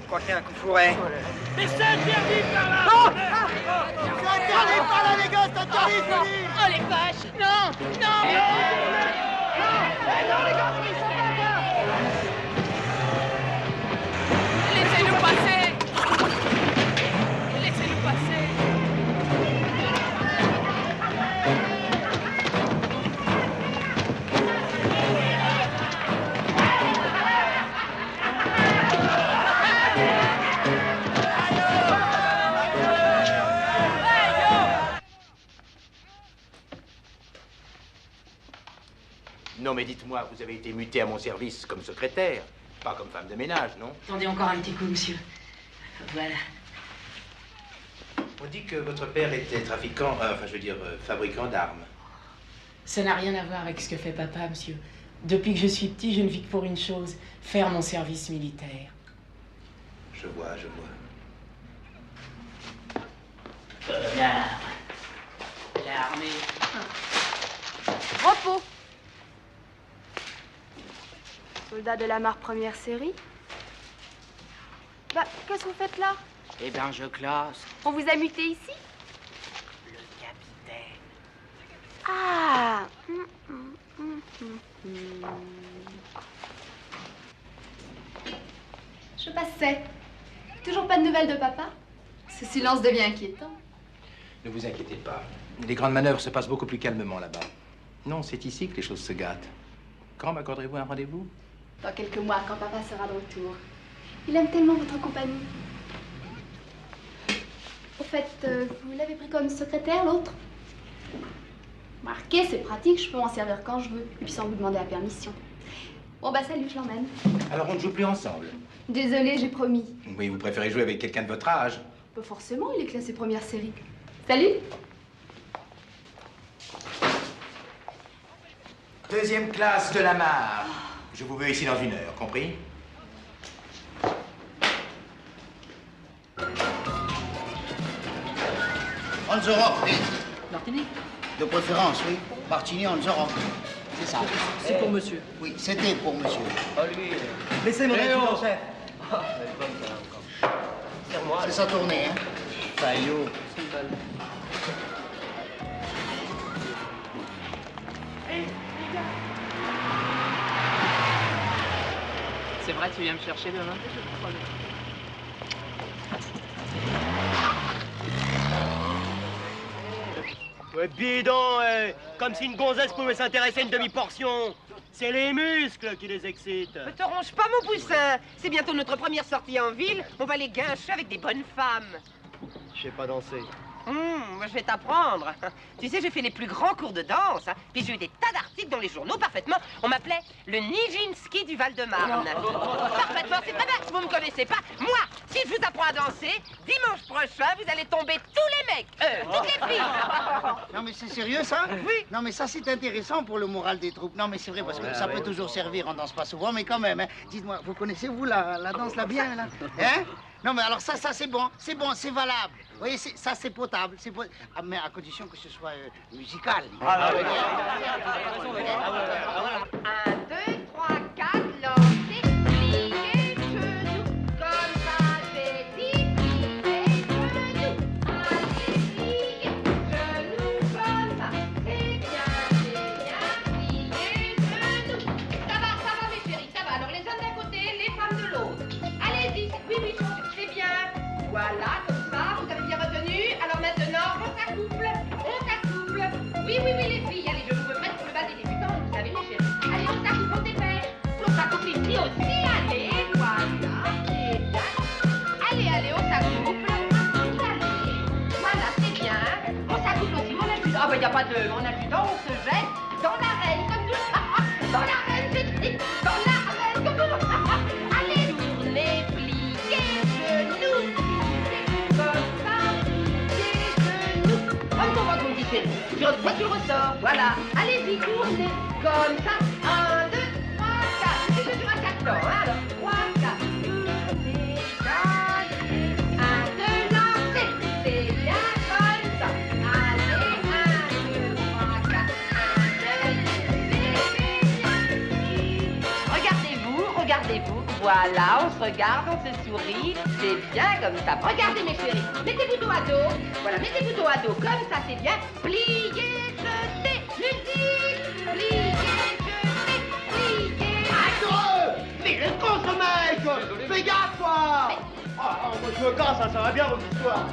Je crois qu'il y a un coup fourré. Mais c'est interdit par là. Non. C'est interdit par là, les gars, c'est interdit, je vous dis. Oh, les vaches. Non. Non, les gars, ils sont pas là. Laissez-nous passer. Laissez-nous passer. Non, mais dites-moi, vous avez été muté à mon service comme secrétaire, pas comme femme de ménage, non? Attendez encore un petit coup, monsieur. Voilà. On dit que votre père était trafiquant, fabricant d'armes. Ça n'a rien à voir avec ce que fait papa, monsieur. Depuis que je suis petit, je ne vis que pour une chose, faire mon service militaire. Je vois. L'armée. Repos. Soldat de la marque première série. Bah, qu'est-ce que vous faites là? Eh ben, je classe. On vous a muté ici? Le capitaine. Ah. Je passais. Toujours pas de nouvelles de papa? Ce silence devient inquiétant. Ne vous inquiétez pas. Les grandes manœuvres se passent beaucoup plus calmement là-bas. Non, c'est ici que les choses se gâtent. Quand m'accorderez-vous un rendez-vous? Dans quelques mois, quand papa sera de retour. Il aime tellement votre compagnie. Au fait, vous l'avez pris comme secrétaire, l'autre? Marquez, c'est pratique, je peux m'en servir quand je veux, et puis sans vous demander la permission. Bon, bah salut, je l'emmène. Alors on ne joue plus ensemble? Désolée, j'ai promis. Oui, vous préférez jouer avec quelqu'un de votre âge? Pas forcément, il est classé première série. Salut. Deuxième classe de la Mare. Je vous veux ici dans 1 heure, compris? On the rock, oui. Martini? De préférence, oui. Martini on the rock. C'est ça. C'est pour monsieur. Oui, c'était pour monsieur. Oh, lui. Laissez-moi, chef. C'est sa tournée, hein. Faillot. C'est une balle. tu viens me chercher demain? Ouais, bidon, comme si une gonzesse pouvait s'intéresser à une demi-portion. C'est les muscles qui les excitent. Ne te ronge pas, mon poussin. C'est bientôt notre première sortie en ville. On va les guincher avec des bonnes femmes. Je sais pas danser. Moi, je vais t'apprendre. Tu sais, j'ai fait les plus grands cours de danse. Hein. Puis j'ai eu des tas d'articles dans les journaux, parfaitement. On m'appelait le Nijinsky du Val-de-Marne. Parfaitement, c'est très bien. Si vous me connaissez pas, moi, si je vous apprends à danser, dimanche prochain, vous allez tomber tous les mecs, toutes les filles. Non, mais c'est sérieux, ça? Oui. Non, mais ça, c'est intéressant pour le moral des troupes. Non, mais c'est vrai, parce que ça peut toujours servir. On danse pas souvent, mais quand même. Hein. Dites-moi, vous connaissez, vous, la danse, là, bien, là? Hein? Non, mais alors ça, c'est bon, c'est valable. Vous voyez, ça, c'est potable. Ah, mais à condition que ce soit musical. 1, 2, 3, 4, lancez, pliez, genoux, comme ça, j'ai dit, pliez, genoux. Allez, pliez, genoux, comme ça, c'est bien, pliez, genoux. Ça va, mes chéris, ça va. Alors, les hommes d'un côté, les femmes de l'autre. Allez-y, oui, c'est bien. Voilà, comme ça, vous avez bien retenu. Alors maintenant, on s'accouple. Oui, les filles, allez, je vous me prête pour le bal des débutants, vous savez, mes chéris. Allez, on s'accouple, on dépêche. On s'accouple ici aussi, allez, voilà, c'est bien. Allez, on s'accouple. Allez, voilà, c'est bien. On s'accouple aussi, mon adjudant. Ah, ben, y a pas de mon adjudant, on se jette dans l'arène, comme tout. Dans l'arène, j'ai dit, dans l'arène, comme tout. Allez, tournez, pliez, genoux, pliez, comme ça, pliez, genoux. Comme on va vous dire, tu ressors, voilà. Allez-y, tournez, comme ça. 1, 2, 3, 4. C'est toujours à 4 temps, hein, alors. 3, 4. Tournez, dansez. 1, 2, lancez. C'est bien comme ça. Allez, 1, 2, 3, 4. 1, 2, regardez-vous. Voilà, on se regarde, on se sourit. C'est bien comme ça. Regardez, mes chéris. Mettez-vous dos à dos. Voilà, mettez-vous dos à dos. Comme ça, c'est bien. Pliez, jetez. Musique. Pliez, jetez. Pliez. Attends! Mais le con, ce mec! Fais gaffe, quoi! Oh, moi, je me casse, ça va bien, votre histoire.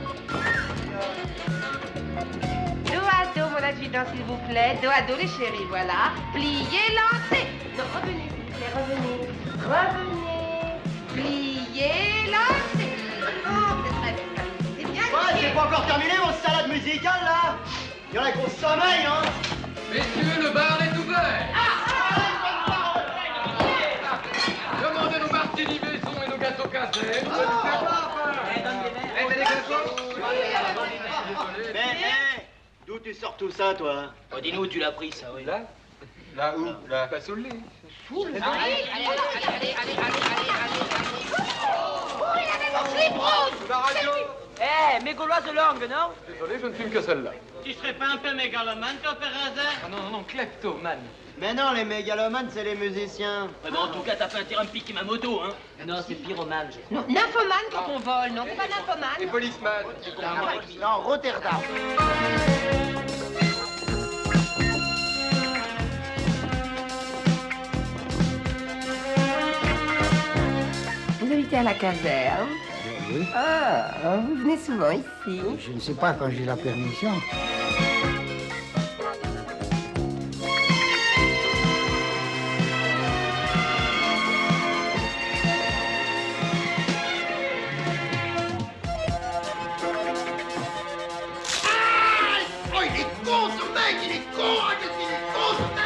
Dos à dos, mon adjudant, s'il vous plaît. Dos à dos, les chéris, voilà. Pliez, lancez. Non, revenez, s'il vous plaît, revenez. Pliez, lancez. Oh, c'est bien. Ouais, c'est pas encore terminé, mon salade musicale, là. Il y en a qu'on sommeille, hein. Messieurs, le bar est ouvert. Demandez nos martinis maison et nos gâteaux casés. Mais, d'où tu sors tout ça, toi? Oh, dis-nous où tu l'as pris, ça, oui. Là où? Là, pas sous le lit. Allez. Oh, il avait mon slip rose. La radio. Mes Gauloises de langue, non? Désolé, je ne fume que celle-là. Tu serais pas un peu mégalomane, toi, Perrazin? Ah non, kleptomane. Mais non, les mégalomanes, c'est les musiciens. Ouais, mais en tout cas, t'as pas intérêt à me piquer ma moto, hein. Non, c'est pyromane, je crois. Non, nymphomane quand on vole, non, c'est pas nymphomane. Et policeman. Non, Rotterdam. Vous habitez à la caserne? Oui. Ah, vous venez souvent ici? Je ne sais pas quand j'ai la permission. Oh, il est con, ce mec! Il est con! Qu'est-ce qu'il est con, ce mec!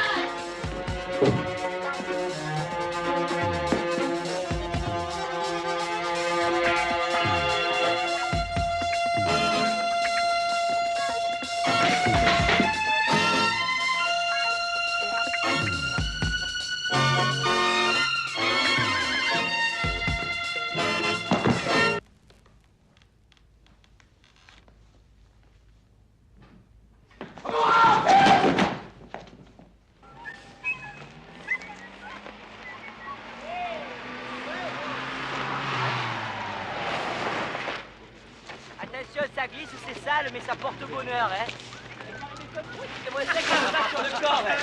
Attention, ça glisse ou c'est sale, mais ça porte bonheur, hein. C'est moins sec que ça sur le corps, hein.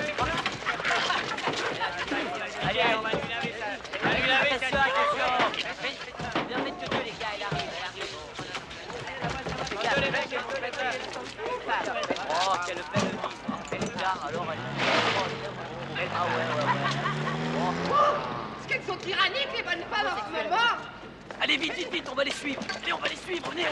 Allez, on va lui laver ça. Allez, lui laver ça. Ah ouais. Est-ce qu'elles sont tyranniques, les bonnes femmes, en ce moment? Allez, vite, vite, vite, on va les suivre. Allez, on va les suivre, venez.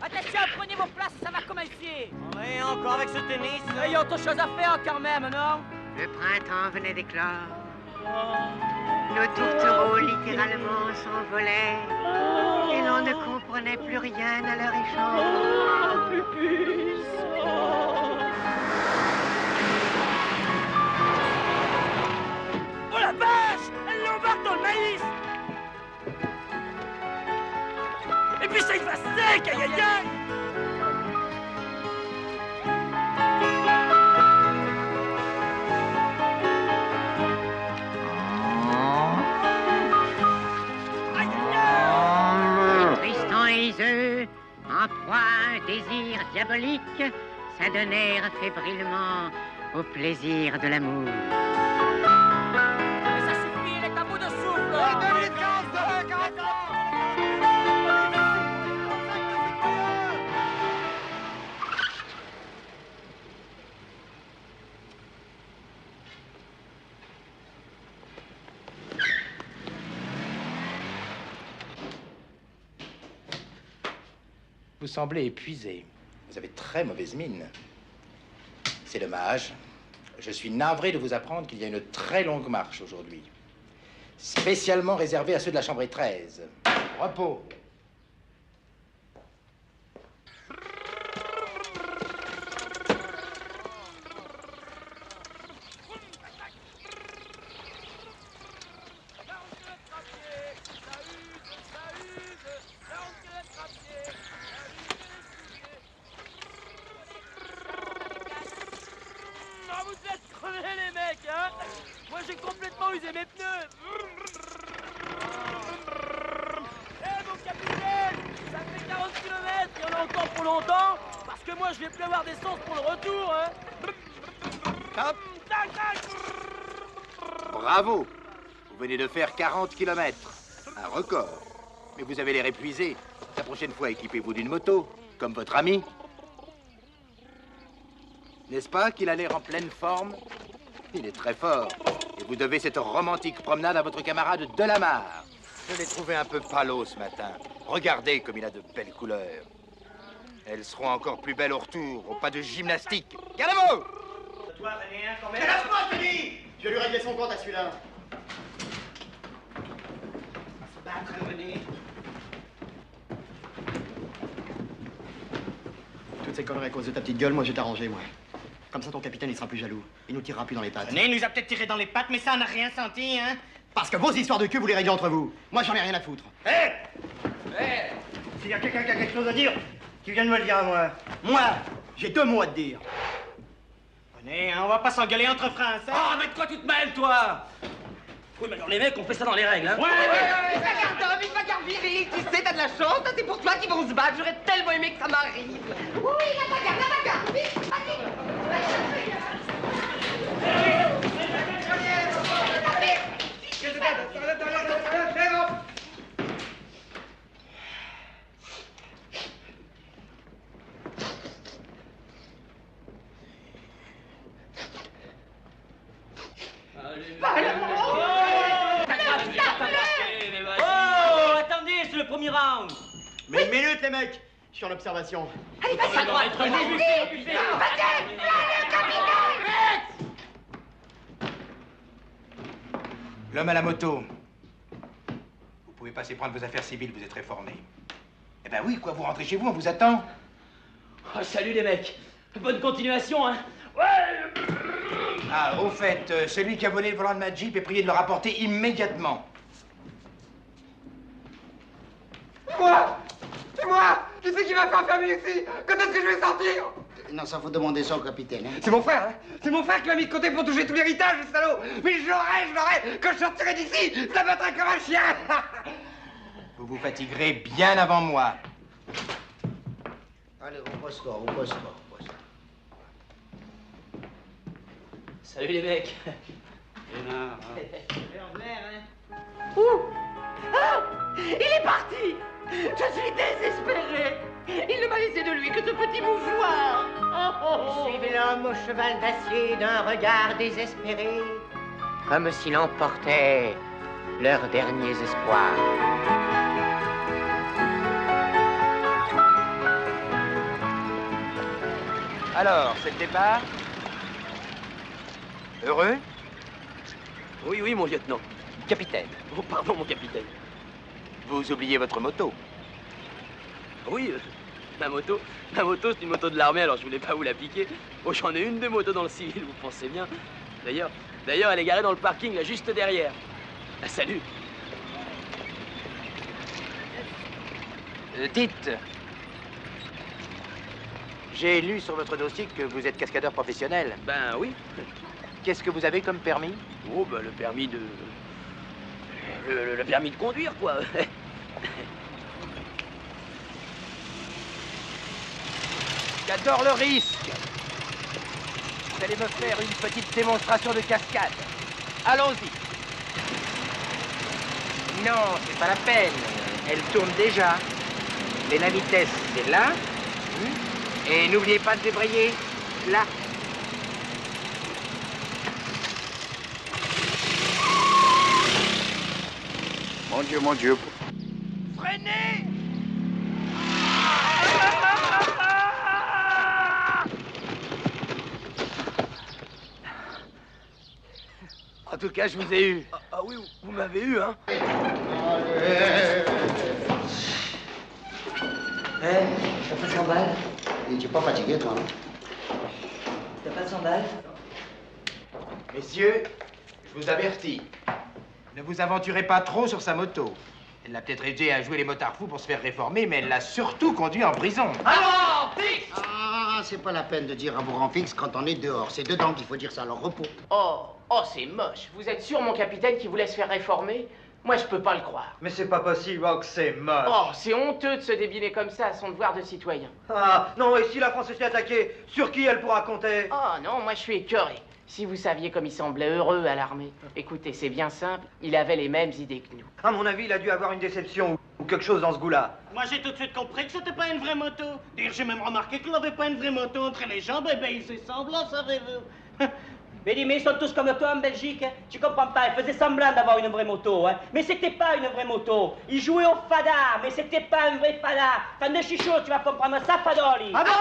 Attention, prenez vos places, ça va commencer. Oui, encore avec ce tennis. Il y a autre chose à faire quand même, non? Le printemps venait d'éclore. Nos tourtereaux littéralement s'envolaient. Et l'on ne comprenait plus rien à leur échange. Pupus. Oh la vache! Elle l'embarque dans le maïs! Et puis ça, il va sec! Aïe aïe aïe! Tristan et Iseux, en proie à un désir diabolique, s'adonnèrent fébrilement au plaisir de l'amour. Mais ça suffit, il est à bout de souffle! Vous semblez épuisé. Vous avez très mauvaise mine. C'est dommage. Je suis navré de vous apprendre qu'il y a une très longue marche aujourd'hui. Spécialement réservée à ceux de la chambre 13. Repos. J'ai complètement usé mes pneus. Eh mon capitaine, ça fait 40 km, il y en a encore pour longtemps, parce que moi je vais plus avoir d'essence pour le retour, hein. Hop. Bravo. Vous venez de faire 40 km. Un record. Mais vous avez l'air épuisé. La prochaine fois, équipez-vous d'une moto, comme votre ami. N'est-ce pas qu'il a l'air en pleine forme? Il est très fort. Et vous devez cette romantique promenade à votre camarade Delamare. Je l'ai trouvé un peu pâle ce matin. Regardez comme il a de belles couleurs. Elles seront encore plus belles au retour, au pas de gymnastique. Calmez-vous! Toi, René, hein, quand même. Lâche-moi, je te dis! Je vais lui régler son compte à celui-là. On va se battre, René. Toutes ces conneries à cause de ta petite gueule, moi, je vais t'arranger, moi. Comme ça, ton capitaine, il sera plus jaloux. Il nous tirera plus dans les pattes. René, il nous a peut-être tiré dans les pattes, mais ça, on n'a rien senti, hein? Parce que vos histoires de cul, vous les réglez entre vous. Moi, j'en ai rien à foutre. Hé! Hé! S'il y a quelqu'un qui a quelque chose à dire, tu viens de me le dire à moi. Moi, j'ai 2 mots à te dire. René, hein, on va pas s'engueuler entre Français. Oh, mais de quoi tu te mêles, toi? Oui, mais alors les mecs, on fait ça dans les règles, hein? Ouais, bagarre d'homme, une bagarre virile, tu sais, t'as de la chance, c'est pour toi qu'ils vont se battre, j'aurais tellement aimé que ça m'arrive. Oui, la bagarre, vite, allez. Oh, attendez, c'est le premier round. Mais une minute, les mecs. Je suis en observation. Allez, passe à droite. L'homme à la moto. Vous pouvez passer prendre vos affaires civiles, vous êtes réformé. Eh ben oui, quoi, vous rentrez chez vous, on vous attend. Oh, salut les mecs. Bonne continuation, hein? Ouais! Ah, au fait, celui qui a volé le volant de ma Jeep est prié de le rapporter immédiatement. C'est moi! Qui c'est qui m'a fait enfermer ici? Quand est-ce que je vais sortir? Non, ça faut demander ça au capitaine. Hein. C'est mon frère, hein? C'est mon frère qui m'a mis de côté pour toucher tout l'héritage, le salaud! Mais je l'aurais! Quand je sortirai d'ici, ça battrait comme un chien! Vous vous fatiguerez bien avant moi. Allez, repose-toi, repose-toi. Salut les mecs. Ouh! Ah! Il est parti! Je suis désespéré! Il ne m'a laissé de lui que ce petit mouchoir! Suivez l'homme au cheval d'acier d'un regard désespéré, comme s'il emportait leurs derniers espoirs. Alors, c'est le départ? Heureux? Oui, oui, mon lieutenant. Capitaine. Oh, pardon, mon capitaine. Vous oubliez votre moto. Oui, ma moto, c'est une moto de l'armée, alors je voulais pas vous la piquer. Oh, j'en ai une de moto dans le civil, vous pensez bien. D'ailleurs, elle est garée dans le parking, là, juste derrière. Ah, salut. Dites, j'ai lu sur votre dossier que vous êtes cascadeur professionnel. Ben oui. Qu'est-ce que vous avez comme permis? Oh, ben le permis de... Le permis de conduire, quoi. J'adore le risque. Vous allez me faire une petite démonstration de cascade. Allons-y. Non, c'est pas la peine. Elle tourne déjà. Mais la vitesse, c'est là. Et n'oubliez pas de débrayer. Là. Mon Dieu, mon Dieu. Freinez! En tout cas, je vous ai eu. Ah oui, vous m'avez eu, hein. T'as pas de 100 balles? Et tu es pas fatigué, toi, non? T'as pas de 100 balles? Messieurs, je vous avertis. Ne vous aventurez pas trop sur sa moto. Elle l'a peut-être aidé à jouer les motards fous pour se faire réformer, mais elle l'a surtout conduit en prison. Alors, fixe! Ah, c'est pas la peine de dire à vos rangs fixes quand on est dehors. C'est dedans qu'il faut dire ça, alors repos. Oh, c'est moche. Vous êtes sûr, mon capitaine, qu'il vous laisse faire réformer? Moi, je peux pas le croire. Mais c'est pas possible, oh, que c'est moche. Oh, c'est honteux de se débiner comme ça à son devoir de citoyen. Ah, non, et si la France se fait attaquer, sur qui elle pourra compter? Oh non, moi je suis écœuré. Si vous saviez comme il semblait heureux à l'armée. Écoutez, c'est bien simple, il avait les mêmes idées que nous. À mon avis, il a dû avoir une déception ou quelque chose dans ce goût-là. Moi, j'ai tout de suite compris que c'était pas une vraie moto. D'ailleurs, j'ai même remarqué qu'il n'avait pas une vraie moto entre les jambes. Eh ben, il fait semblant, savez-vous. Mais dis, mais ils sont tous comme toi en Belgique, hein. Tu comprends pas, ils faisaient semblant d'avoir une vraie moto, hein. Mais c'était pas une vraie moto. Ils jouaient au fada, mais c'était pas un vrai fada. Fan de chichot, tu vas comprendre ça, fadoli. Ah bon,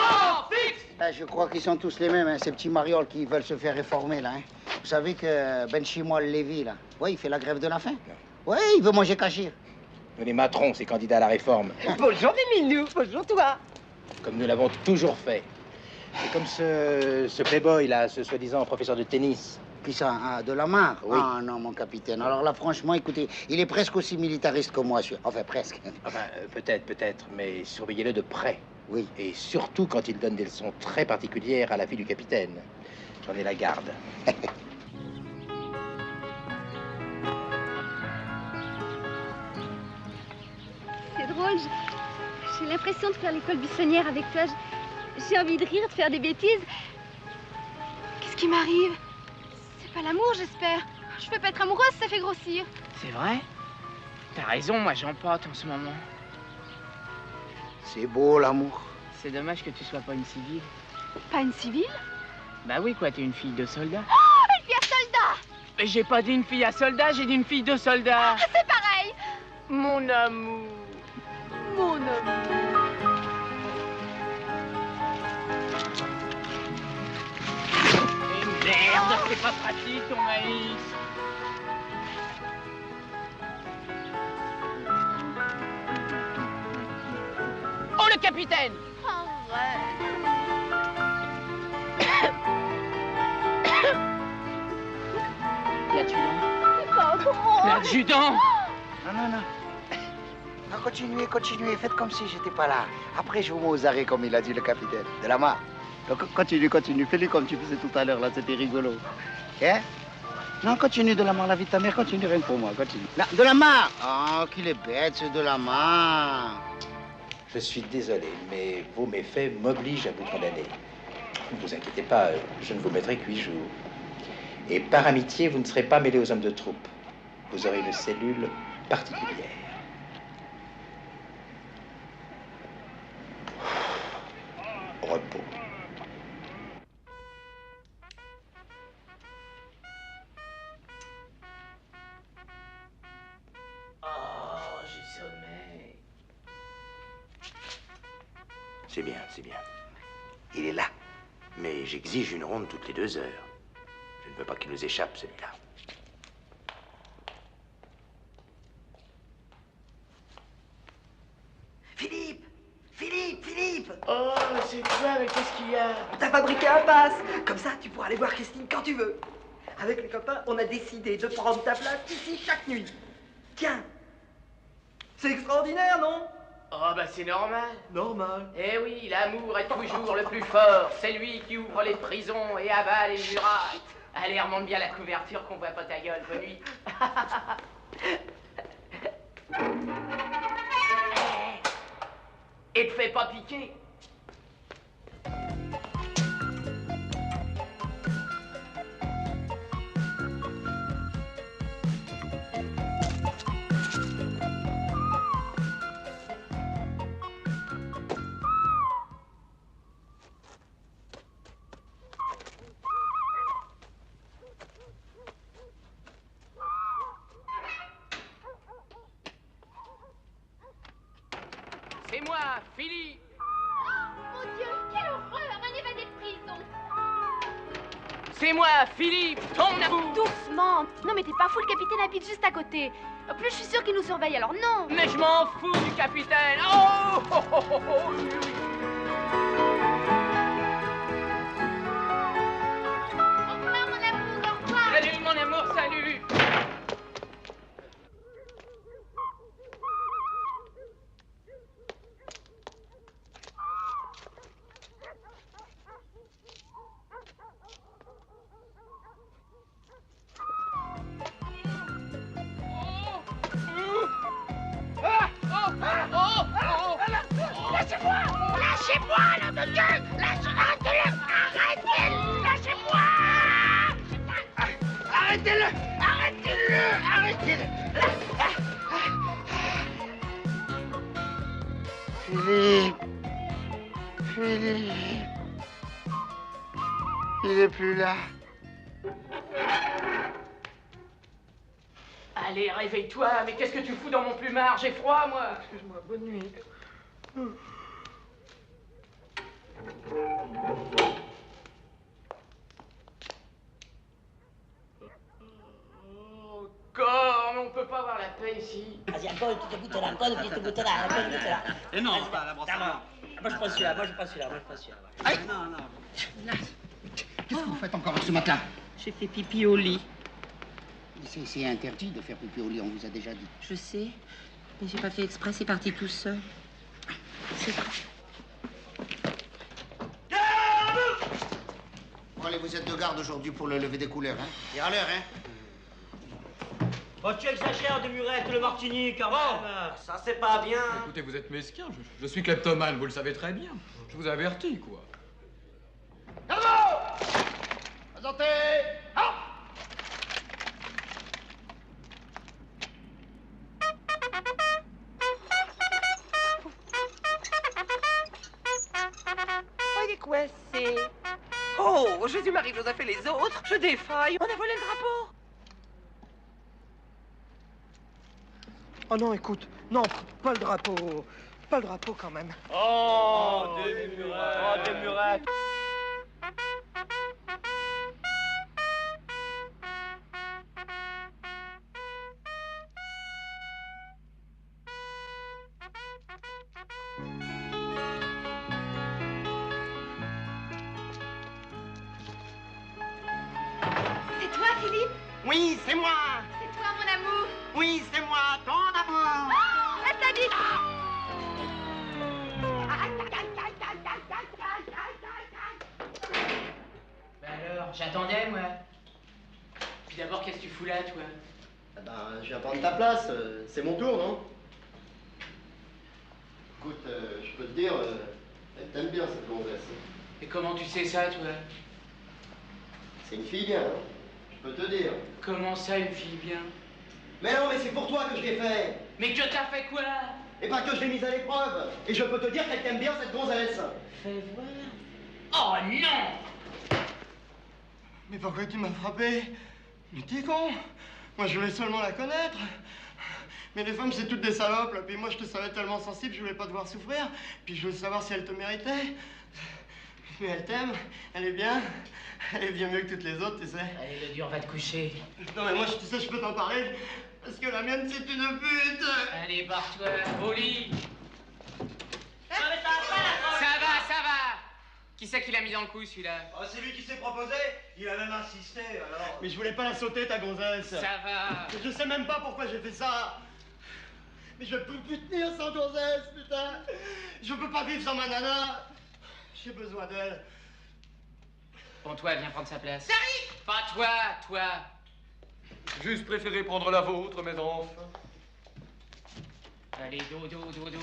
fixe! Je crois qu'ils sont tous les mêmes, hein, ces petits marioles qui veulent se faire réformer, là. Hein. Vous savez que Ben Chimois Lévy, là, ouais, il fait la grève de la faim. Ouais, il veut manger cachir. Les matrons, ces candidats à la réforme. Bonjour, mes minous. Bonjour, toi. Comme nous l'avons toujours fait. Et comme ce playboy, là, ce soi-disant professeur de tennis. Qui ça, hein, de Lamar? Oui. Ah non, mon capitaine. Alors là, franchement, écoutez, il est presque aussi militariste que moi, enfin presque. Enfin, peut-être, mais surveillez-le de près. Oui. Et surtout quand il donne des leçons très particulières à la fille du capitaine. J'en ai la garde. C'est drôle, j'ai l'impression de faire l'école buissonnière avec toi. J'ai envie de rire, de faire des bêtises. Qu'est-ce qui m'arrive? C'est pas l'amour, j'espère. Je peux pas être amoureuse, ça fait grossir. C'est vrai? T'as raison, moi j'en porte en ce moment. C'est beau, l'amour. C'est dommage que tu sois pas une civile. Pas une civile? Bah oui, quoi, t'es une fille de soldat. Oh, une fille à soldat! Mais j'ai pas dit une fille à soldat, j'ai dit une fille de soldat. Ah, c'est pareil! Mon amour. Mon amour. Merde, c'est pas pratique ton maïs. Oh, le capitaine! L'adjudant. L'adjudant! Non. Non, continuez, faites comme si j'étais pas là. Après, je vous mets aux arrêts, comme il a dit le capitaine. De la main. Donc, continue, fais-le comme tu faisais tout à l'heure, là, c'était rigolo. Hein? Non, continue, de la main, la vie de ta mère, continue, rien que pour moi, continue. Là, de la main! Oh, qu'il est bête, ce de la main! Je suis désolé, mais vos méfaits m'obligent à vous condamner. Ne vous inquiétez pas, je ne vous mettrai que 8 jours. Et par amitié, vous ne serez pas mêlé aux hommes de troupe. Vous aurez une cellule particulière. Repos. C'est bien, c'est bien. Il est là. Mais j'exige une ronde toutes les 2 heures. Je ne veux pas qu'il nous échappe, celui-là. Philippe! Philippe! Philippe! Oh, c'est toi, mais qu'est-ce qu'il y a? On t'a fabriqué un pass! Comme ça, tu pourras aller voir Christine quand tu veux. Avec les copains, on a décidé de prendre ta place ici chaque nuit. Tiens! C'est extraordinaire, non? Oh, bah c'est normal. Normal. Eh oui, l'amour est toujours le plus fort. C'est lui qui ouvre les prisons et abat les murailles. Allez, remonte bien la couverture qu'on voit pas ta gueule. Bonne nuit. Et te fais pas piquer. C'est moi, Philippe. Mon Dieu, quelle horreur, un évadé de prison. C'est moi, Philippe, ton amour. Doucement. Non, mais t'es pas fou, le capitaine habite juste à côté. En plus, je suis sûre qu'il nous surveille, alors non. Mais je m'en fous du capitaine. Oh, oh, oh, oh, oh. Au revoir, mon amour, au revoir. Salut, mon amour, salut. Lâchez-moi! Lâchez-moi, nom de Dieu! Arrêtez-le! Arrêtez-le! Lâchez-moi! Arrêtez-le! Arrêtez-le! Arrêtez-le! Philippe. Philippe. Il est plus là. Allez, réveille-toi. Mais qu'est-ce que tu fous dans mon plumard? J'ai froid, moi. Excuse-moi, bonne nuit. Encore, mais on peut pas avoir la paix ici. Vas-y, alcool, tu te goûtes là, alcool, tu te goûtes là, alcool, tu te goûtes là. Et non, pas la brosse à dents. Moi, je prends celui-là, moi, je prends celui-là, moi, je prends celui-là. Aïe! Non, non. Qu'est-ce que vous faites encore ce matin? J'ai fait pipi au lit. C'est interdit de faire pipi au lit, on vous a déjà dit. Je sais, mais j'ai pas fait exprès, c'est parti tout seul. C'est vrai. Bon, allez, vous êtes de garde aujourd'hui pour le lever des couleurs, hein? Et à l'heure, hein? Oh, tu exagères, de Murette, le martini, quand même. Ça, c'est pas bien. Écoutez, vous êtes mesquin. Je suis kleptomane, vous le savez très bien. Je vous avertis, quoi. Bravo! Présentez! Ah! Oh, il est coincé. Oh, Jésus-Marie, Joseph et les autres, je défaille. On a volé le drapeau. Oh non, écoute, non, pas le drapeau. Pas le drapeau quand même. Oh, des Murettes. Oh, des Murettes. C'est toi, Philippe? Oui, c'est moi! C'est toi, mon amour? Oui, c'est moi, ton amour! Oh, reste à vite! Bah alors, j'attendais, moi. Puis d'abord, qu'est-ce que tu fous là, toi? Ah ben, je viens prendre ta place, c'est mon tour, non? Écoute, je peux te dire, elle t'aime bien cette gonzesse. Et comment tu sais ça, toi? C'est une fille bien, hein? Je peux te dire. Comment ça, une fille bien? Mais non, mais c'est pour toi que je l'ai fait! Mais que t'as fait quoi? Et pas que je l'ai mise à l'épreuve! Et je peux te dire qu'elle t'aime bien cette gonzesse! Fais voir. Oh non! Mais pourquoi tu m'as frappé? Mais t'es con! Moi je voulais seulement la connaître! Mais les femmes, c'est toutes des salopes, là. Puis moi, je te savais tellement sensible, je voulais pas te voir souffrir. Puis je voulais savoir si elle te méritait. Mais elle t'aime, elle est bien. Elle est bien mieux que toutes les autres, tu sais. Allez, le dur va te coucher. Non, mais moi, tu sais, je peux t'en parler. Parce que la mienne, c'est une pute. Allez, barre-toi, au lit. Ça va, ça va. Qui c'est qui l'a mis dans le coup, celui-là? Oh, c'est lui qui s'est proposé. Il a même insisté, alors. Mais je voulais pas la sauter, ta gonzesse. Ça va. Mais je sais même pas pourquoi j'ai fait ça. Mais je peux plus tenir sans gonzesse, putain. Je peux pas vivre sans ma nana. J'ai besoin d'elle. Bon, toi, viens prendre sa place. J'arrive. Pas toi, toi. Juste préféré prendre la vôtre, mes enfants. Allez, dodo, dodo.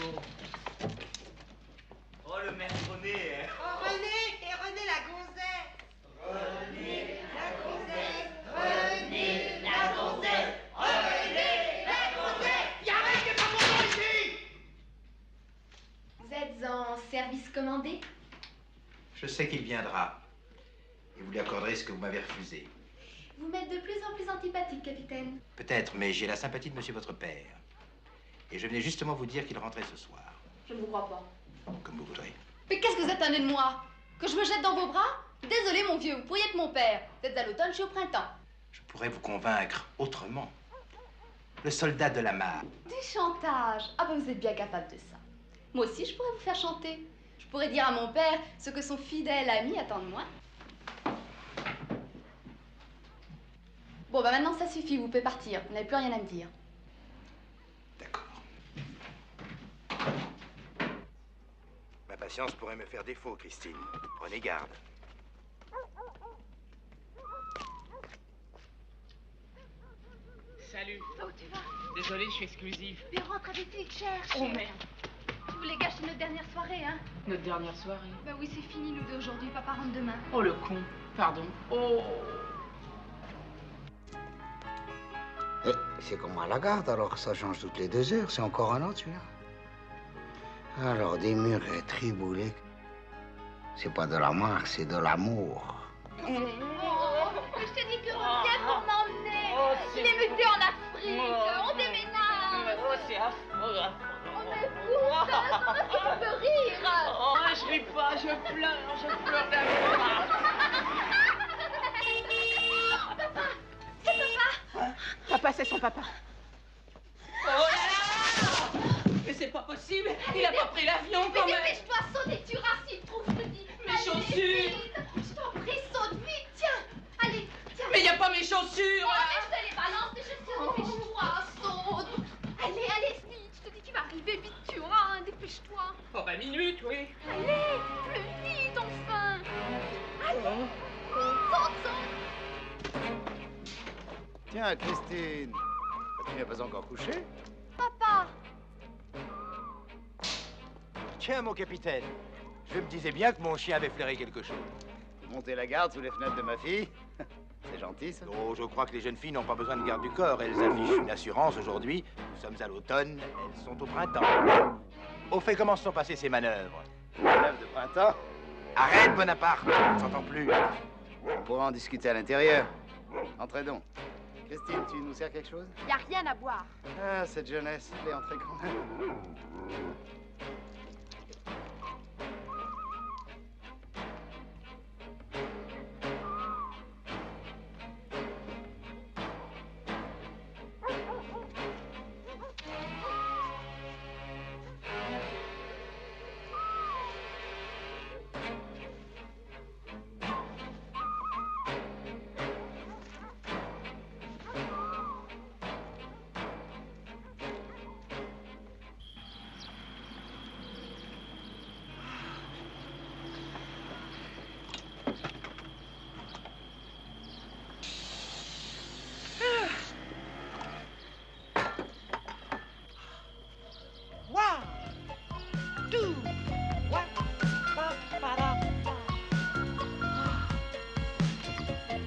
Oh, le maître René, hein. Oh, René, et René la gonzesse. René la gonzesse, René la gonzesse, René la gonzesse. Y'a rien qui est pas content ici. Vous êtes en service commandé? Je sais qu'il viendra. Et vous lui accorderez ce que vous m'avez refusé. Vous m'êtes de plus en plus antipathique, capitaine. Peut-être, mais j'ai la sympathie de monsieur votre père. Et je venais justement vous dire qu'il rentrait ce soir. Je ne vous crois pas. Comme vous voudrez. Mais qu'est-ce que vous attendez de moi? Que je me jette dans vos bras? Désolé, mon vieux, vous pourriez être mon père. Vous êtes à l'automne, je suis au printemps. Je pourrais vous convaincre autrement. Le soldat de la mare. Du chantage. Ah ben vous êtes bien capable de ça. Moi aussi, je pourrais vous faire chanter. Je pourrais dire à mon père ce que son fidèle ami attend de moi. Bon, bah maintenant ça suffit, vous pouvez partir. Vous n'avez plus rien à me dire. Ma patience pourrait me faire défaut, Christine. Prenez garde. Salut. Où tu vas? Désolé, je suis exclusive. Mais rentre avec lui, cherche. Oh merde. Tu voulais gâcher notre dernière soirée, hein? Notre dernière soirée. Bah oui, c'est fini, nous deux aujourd'hui. Papa rentre demain. Oh le con. Pardon. Oh. Eh, c'est comme à la garde, alors ça change toutes les 2 heures. C'est encore un an, celui-là. Alors, des murettes riboulées, c'est pas de la marque, c'est de l'amour. Oh, je te dis que reviens pour m'emmener. Je l'ai muté en Afrique. On déménage. Oh, c'est affreux. On est fous, comment est-ce que tu peux rire? Oh, je ris pas, je pleure d'amour. Papa, c'est papa. Papa, c'est son papa. Oh là là! Mais c'est pas possible, il a pas pris l'avion quand Mais même. dépêche-toi, saute et tu rares s'il trouve, je te dis. Mes Allez, chaussures. vite. Je t'en prie, saute vite, tiens. Allez, tiens. Mais y a pas mes chaussures. Oh, mais je te les balance, tes chaussures, dépêche-toi, saute. Allez, allez, vite, je te dis, tu vas arriver vite, tu auras, hein, dépêche-toi. Oh bah minute, oui. Allez, plus vite, enfin. Allez, saute, saute. Tiens, Christine, tu n'es pas encore couché? Papa. Tiens, mon capitaine, je me disais bien que mon chien avait flairé quelque chose. Vous montez la garde sous les fenêtres de ma fille? C'est gentil, ça. Oh, je crois que les jeunes filles n'ont pas besoin de garde du corps. Elles affichent une assurance aujourd'hui. Nous sommes à l'automne, elles sont au printemps. Au fait, comment se sont passées ces manœuvres? Manœuvre de printemps? Arrête, Bonaparte, on ne s'entend plus. On pourra en discuter à l'intérieur. Entrez donc. Christine, tu nous sers quelque chose? Y a rien à boire. Ah, cette jeunesse, elle est entrée quand même.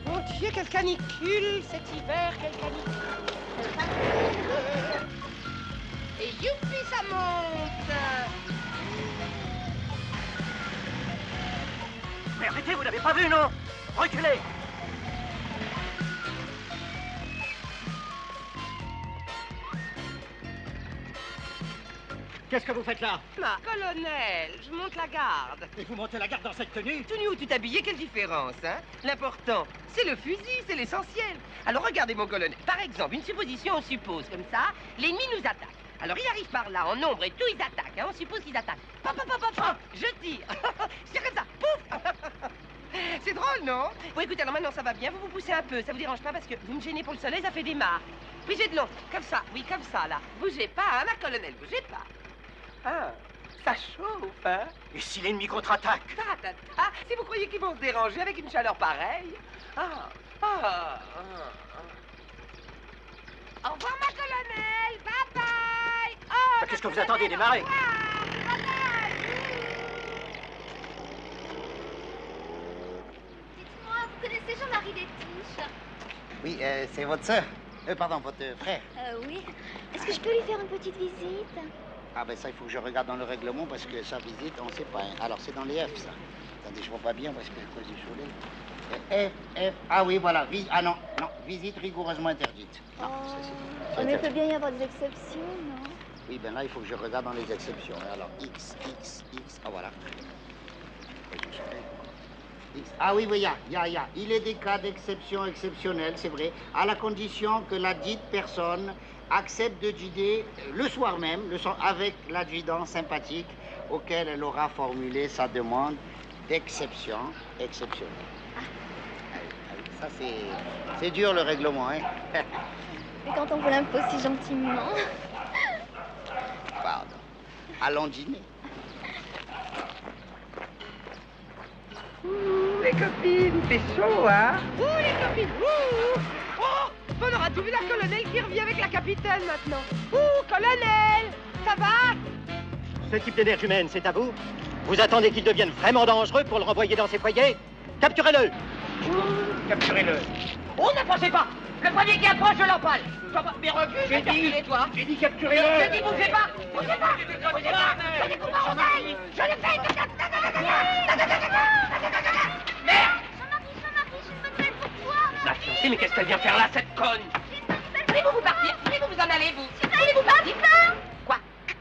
Mon Dieu, quelle canicule cet hiver, quelle canicule. Et youpi, ça monte. Mais arrêtez, vous n'avez pas vu, non? Reculez! Qu'est-ce que vous faites là? Colonel, je monte la garde. Et vous montez la garde dans cette tenue? Tout nu ou tout habillé, quelle différence, hein? L'important, c'est le fusil, c'est l'essentiel. Alors regardez, mon colonel. Par exemple, une supposition, on suppose comme ça, l'ennemi nous attaque. Alors il arrive par là, en nombre et tout, ils attaquent, hein? On suppose qu'ils attaquent. Pop, pop, pop, pop, je tire. C'est comme ça, pouf. C'est drôle, non? Bon, écoutez, alors maintenant ça va bien, vous vous poussez un peu, ça vous dérange pas parce que vous me gênez pour le soleil, ça fait des marres. Bougez de long, comme ça, oui, comme ça, là. Bougez pas, hein, ma colonel, bougez pas. Ah, ça chauffe, hein? Et si l'ennemi contre-attaque? Si vous croyez qu'ils vont se déranger avec une chaleur pareille? Au revoir, ma colonel, bye bye. Oh, Qu'est-ce que vous attendez, démarrer? Dites-moi, vous connaissez Jean-Marie Détiche? Oui, c'est votre sœur. Pardon, votre frère. Oui. Est-ce que je peux lui faire une petite visite? Ah ben ça, il faut que je regarde dans le règlement parce que sa visite, on ne sait pas. Hein. Alors, c'est dans les F, ça. Attendez, je vois pas bien parce que à cause du soleil. F. Ah oui, voilà. Ah non, visite rigoureusement interdite. Non, c'est Mais il peut bien y avoir des exceptions, non? Oui, ben là, il faut que je regarde dans les exceptions. Alors, X. Ah voilà. Ah oui, il y a. Il est des cas d'exception exceptionnels, c'est vrai, à la condition que la dite personne accepte de dîner le soir même, avec l'adjudant sympathique auquel elle aura formulé sa demande d'exception exceptionnelle. Ça, c'est dur, le règlement, hein. Mais quand on vous l'impose si gentiment. Pardon. Allons dîner. Les copines, c'est chaud, hein? Les copines, Oh, on aura tout vu la colonel qui revient avec la capitaine maintenant. Colonel, ça va? Ce type d'énergumène, c'est à vous? Vous attendez qu'il devienne vraiment dangereux pour le renvoyer dans ses foyers? Capturez-le! Capturez-le! Oh, n'approchez pas! Le premier qui approche, je l'empale! Mais recule, je vais capturer, toi! J'ai dit capturez-le! Je dis, bougez pas! Bougez pas! Je découpe en rondelles! Je le fais! Merde! Jean-Marie, je me prête pour toi! La fiancée, mais qu'est-ce qu'elle vient faire là, cette conne? Voulez-vous partir? Voulez-vous vous en aller, vous? Voulez-vous partir? Quoi?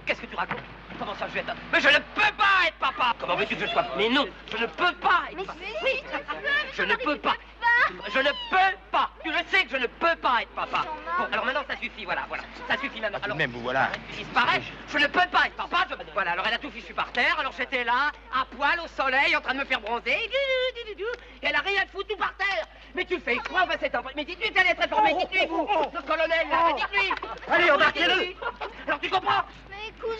Qu'est-ce que tu racontes? Comment ça, je vais être... Mais je ne peux pas être papa! Comment veux-tu que je sois... Mais non, je ne peux pas être papa! Oui, je ne peux pas! Je ne peux pas! Tu le sais que je ne peux pas être papa! Bon, alors maintenant, ça suffit, voilà. Ça suffit maintenant. Alors, Même vous voilà. tu disparais, je ne peux pas être papa! Voilà, alors elle a tout fichu par terre, alors j'étais là, à poil, au soleil, en train de me faire bronzer, et elle a rien foutu par terre! Mais tu fais quoi, on va s'étendre? Mais dites-lui qu'elle est très formée, dites-lui, vous! Le colonel, là, dites-lui! Allez, embarquez-le! Alors tu comprends? Mais écoute,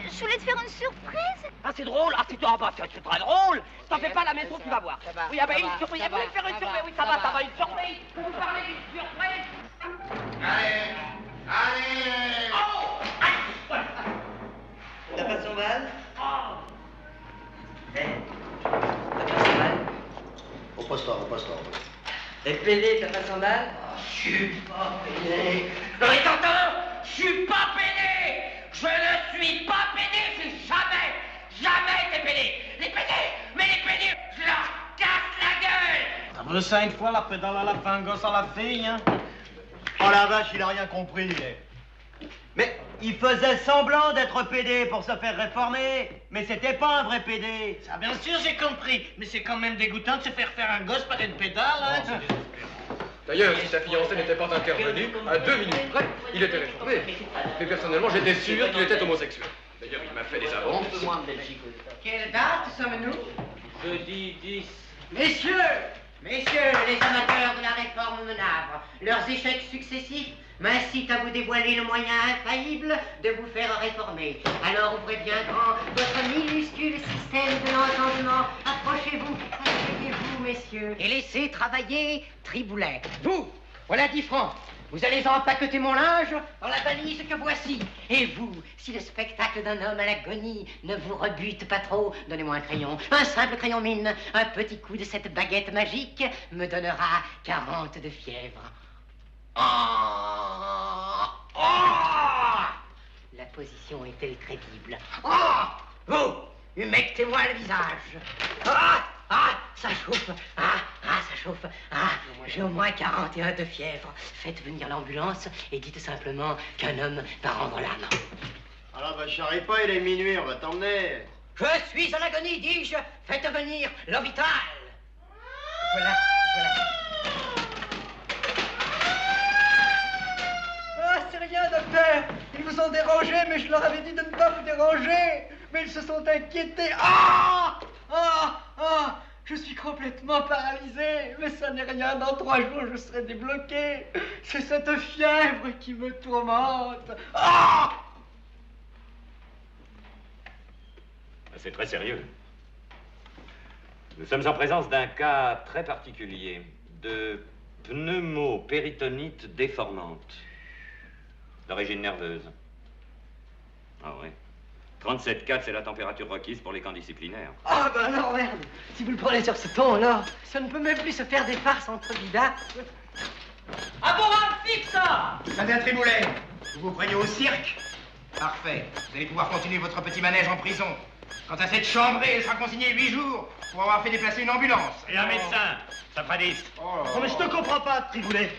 je voulais te faire une surprise. Ah, c'est drôle? Ah, c'est très drôle! T'en fais pas à la maison, tu vas voir. Oui, ah bah, une surprise, vous voulez faire une surprise? Oui, ça va, une surprise! Vous parlez d'une surprise? Allez! Oh! T'as pas son mal? Eh, T'as pas son mal? Repose-toi. Et pédé, t'as pas son mal? Je suis pas pédé! Non mais t'entends? Je suis pas pédé! Je ne suis pas pédé! J'ai jamais été pédé! Les pédés, je leur casse la gueule! Ça vaut 5 fois la pédale à la fin, gosse à la fille, hein? Oh la vache, il a rien compris. Mais il faisait semblant d'être pédé pour se faire réformer. Mais c'était pas un vrai pédé. Ça, bien sûr, j'ai compris. Mais c'est quand même dégoûtant de se faire faire un gosse par une pédale, hein? D'ailleurs, si sa fiancée n'était pas intervenue, à 2 minutes près, il était réformé. Mais personnellement, j'étais sûr qu'il était homosexuel. D'ailleurs, il m'a fait des avances. Quelle date sommes-nous? Jeudi 10. Messieurs, les amateurs de la réforme Menavre, leurs échecs successifs m'incitent à vous dévoiler le moyen infaillible de vous faire réformer. Alors ouvrez bien grand votre minuscule système de l'entendement. Approchez-vous, asseyez-vous, messieurs, et laissez travailler Triboulet. Vous, voilà 10 francs. Vous allez empaqueter mon linge dans la valise que voici. Et vous, si le spectacle d'un homme à l'agonie ne vous rebute pas trop, donnez-moi un crayon, un simple crayon mine. Un petit coup de cette baguette magique me donnera 40 de fièvre. La position est-elle crédible? Vous, humectez-moi le visage. Ça chauffe. Ça chauffe. J'ai au moins 41 de fièvre. Faites venir l'ambulance et dites simplement qu'un homme va rendre l'âme. Alors, bah, charrie pas, il est minuit, on va t'emmener. Je suis en agonie, dis-je. Faites venir l'hôpital. Voilà, voilà. Ah, c'est rien, docteur. Ils vous ont dérangé, mais je leur avais dit de ne pas vous déranger. Mais ils se sont inquiétés. Ah! Ah! Ah! Je suis complètement paralysé. Mais ça n'est rien. Dans 3 jours, je serai débloqué. C'est cette fièvre qui me tourmente. Ah! C'est très sérieux. Nous sommes en présence d'un cas très particulier de pneumopéritonite déformante d'origine nerveuse. Ah oui. 37,4, c'est la température requise pour les camps disciplinaires. Ah, ben alors, merde. Si vous le prenez sur ce ton-là, ça ne peut même plus se faire des farces entre bidasses. Ah bon, fixe ça! Madame Triboulet, vous vous croyez au cirque? Parfait. Vous allez pouvoir continuer votre petit manège en prison. Quant à cette chambrée, elle sera consignée 8 jours pour avoir fait déplacer une ambulance. Et un médecin, ça fera 10. Non, mais je te comprends pas, Triboulet.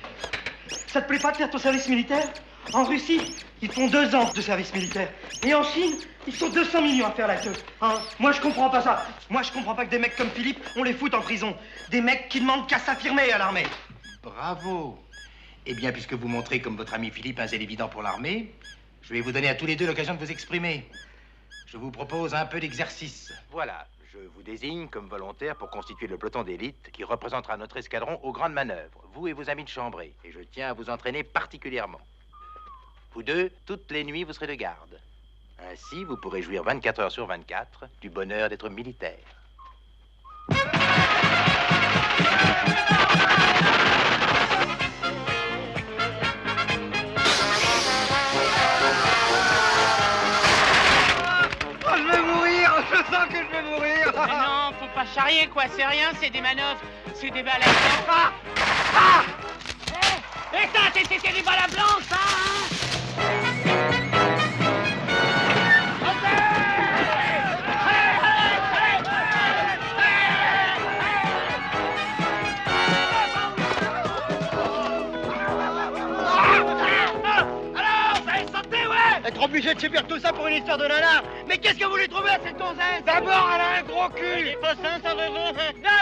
Ça te plaît pas de faire ton service militaire? En Russie, ils font 2 ans de service militaire. Et en Chine, ils sont 200 millions à faire la queue. Hein? Moi, je comprends pas ça. Moi, je comprends pas que des mecs comme Philippe, on les foute en prison. Des mecs qui demandent qu'à s'affirmer à l'armée. Bravo. Eh bien, puisque vous montrez comme votre ami Philippe un zèle évident pour l'armée, je vais vous donner à tous les deux l'occasion de vous exprimer. Je vous propose un peu d'exercice. Voilà, je vous désigne comme volontaire pour constituer le peloton d'élite qui représentera notre escadron aux grandes manœuvres, vous et vos amis de chambrée. Et je tiens à vous entraîner particulièrement. Vous deux, toutes les nuits, vous serez de garde. Ainsi, vous pourrez jouir 24 heures sur 24 du bonheur d'être militaire. Je vais mourir, je sens que je vais mourir. Mais non, faut pas charrier quoi, c'est rien, c'est des manœuvres, c'est des balles à blanc. Ah! Ah! Et ça, c'était des balles à blanc, ça, hein? Être obligé de subir tout ça pour une histoire de nanar. Mais qu'est-ce que vous lui trouvez à cette gonzesse? D'abord, elle a un gros cul. Elle est pas sain, ça veut. Non,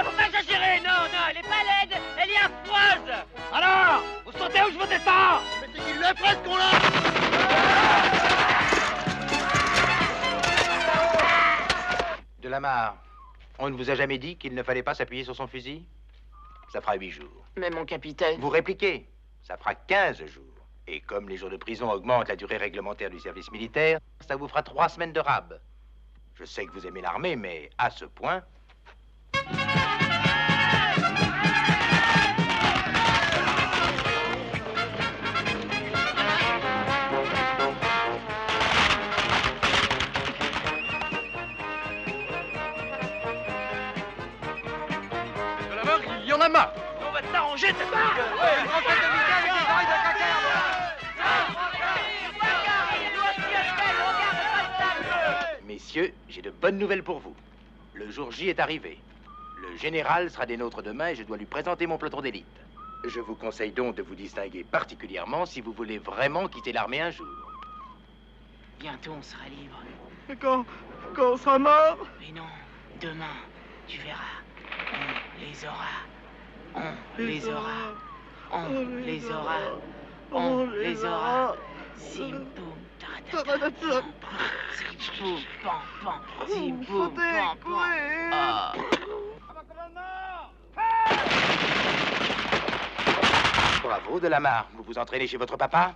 faut pas exagérer, non, elle est pas laide, elle est affreuse. Alors, vous sentez où je vous descends? Mais c'est qu'il est presque qu'on l'a. Delamarre, on ne vous a jamais dit qu'il ne fallait pas s'appuyer sur son fusil? Ça fera 8 jours. Mais mon capitaine... Vous répliquez, ça fera 15 jours. Et comme les jours de prison augmentent la durée réglementaire du service militaire, ça vous fera 3 semaines de rab. Je sais que vous aimez l'armée, mais à ce point... Il y en a marre. On va t'arranger, t'es pas. Messieurs, j'ai de bonnes nouvelles pour vous. Le jour J est arrivé. Le général sera des nôtres demain et je dois lui présenter mon peloton d'élite. Je vous conseille donc de vous distinguer particulièrement si vous voulez vraiment quitter l'armée un jour. Bientôt on sera libre. Et quand on sera mort? Mais non, demain, tu verras. On les aura. On les aura. On les aura. On les aura. Sim boum taratata. Sim boum pam pam. Sim boum pam pam. Ah. Bravo, Delamarre. Vous vous entraînez chez votre papa?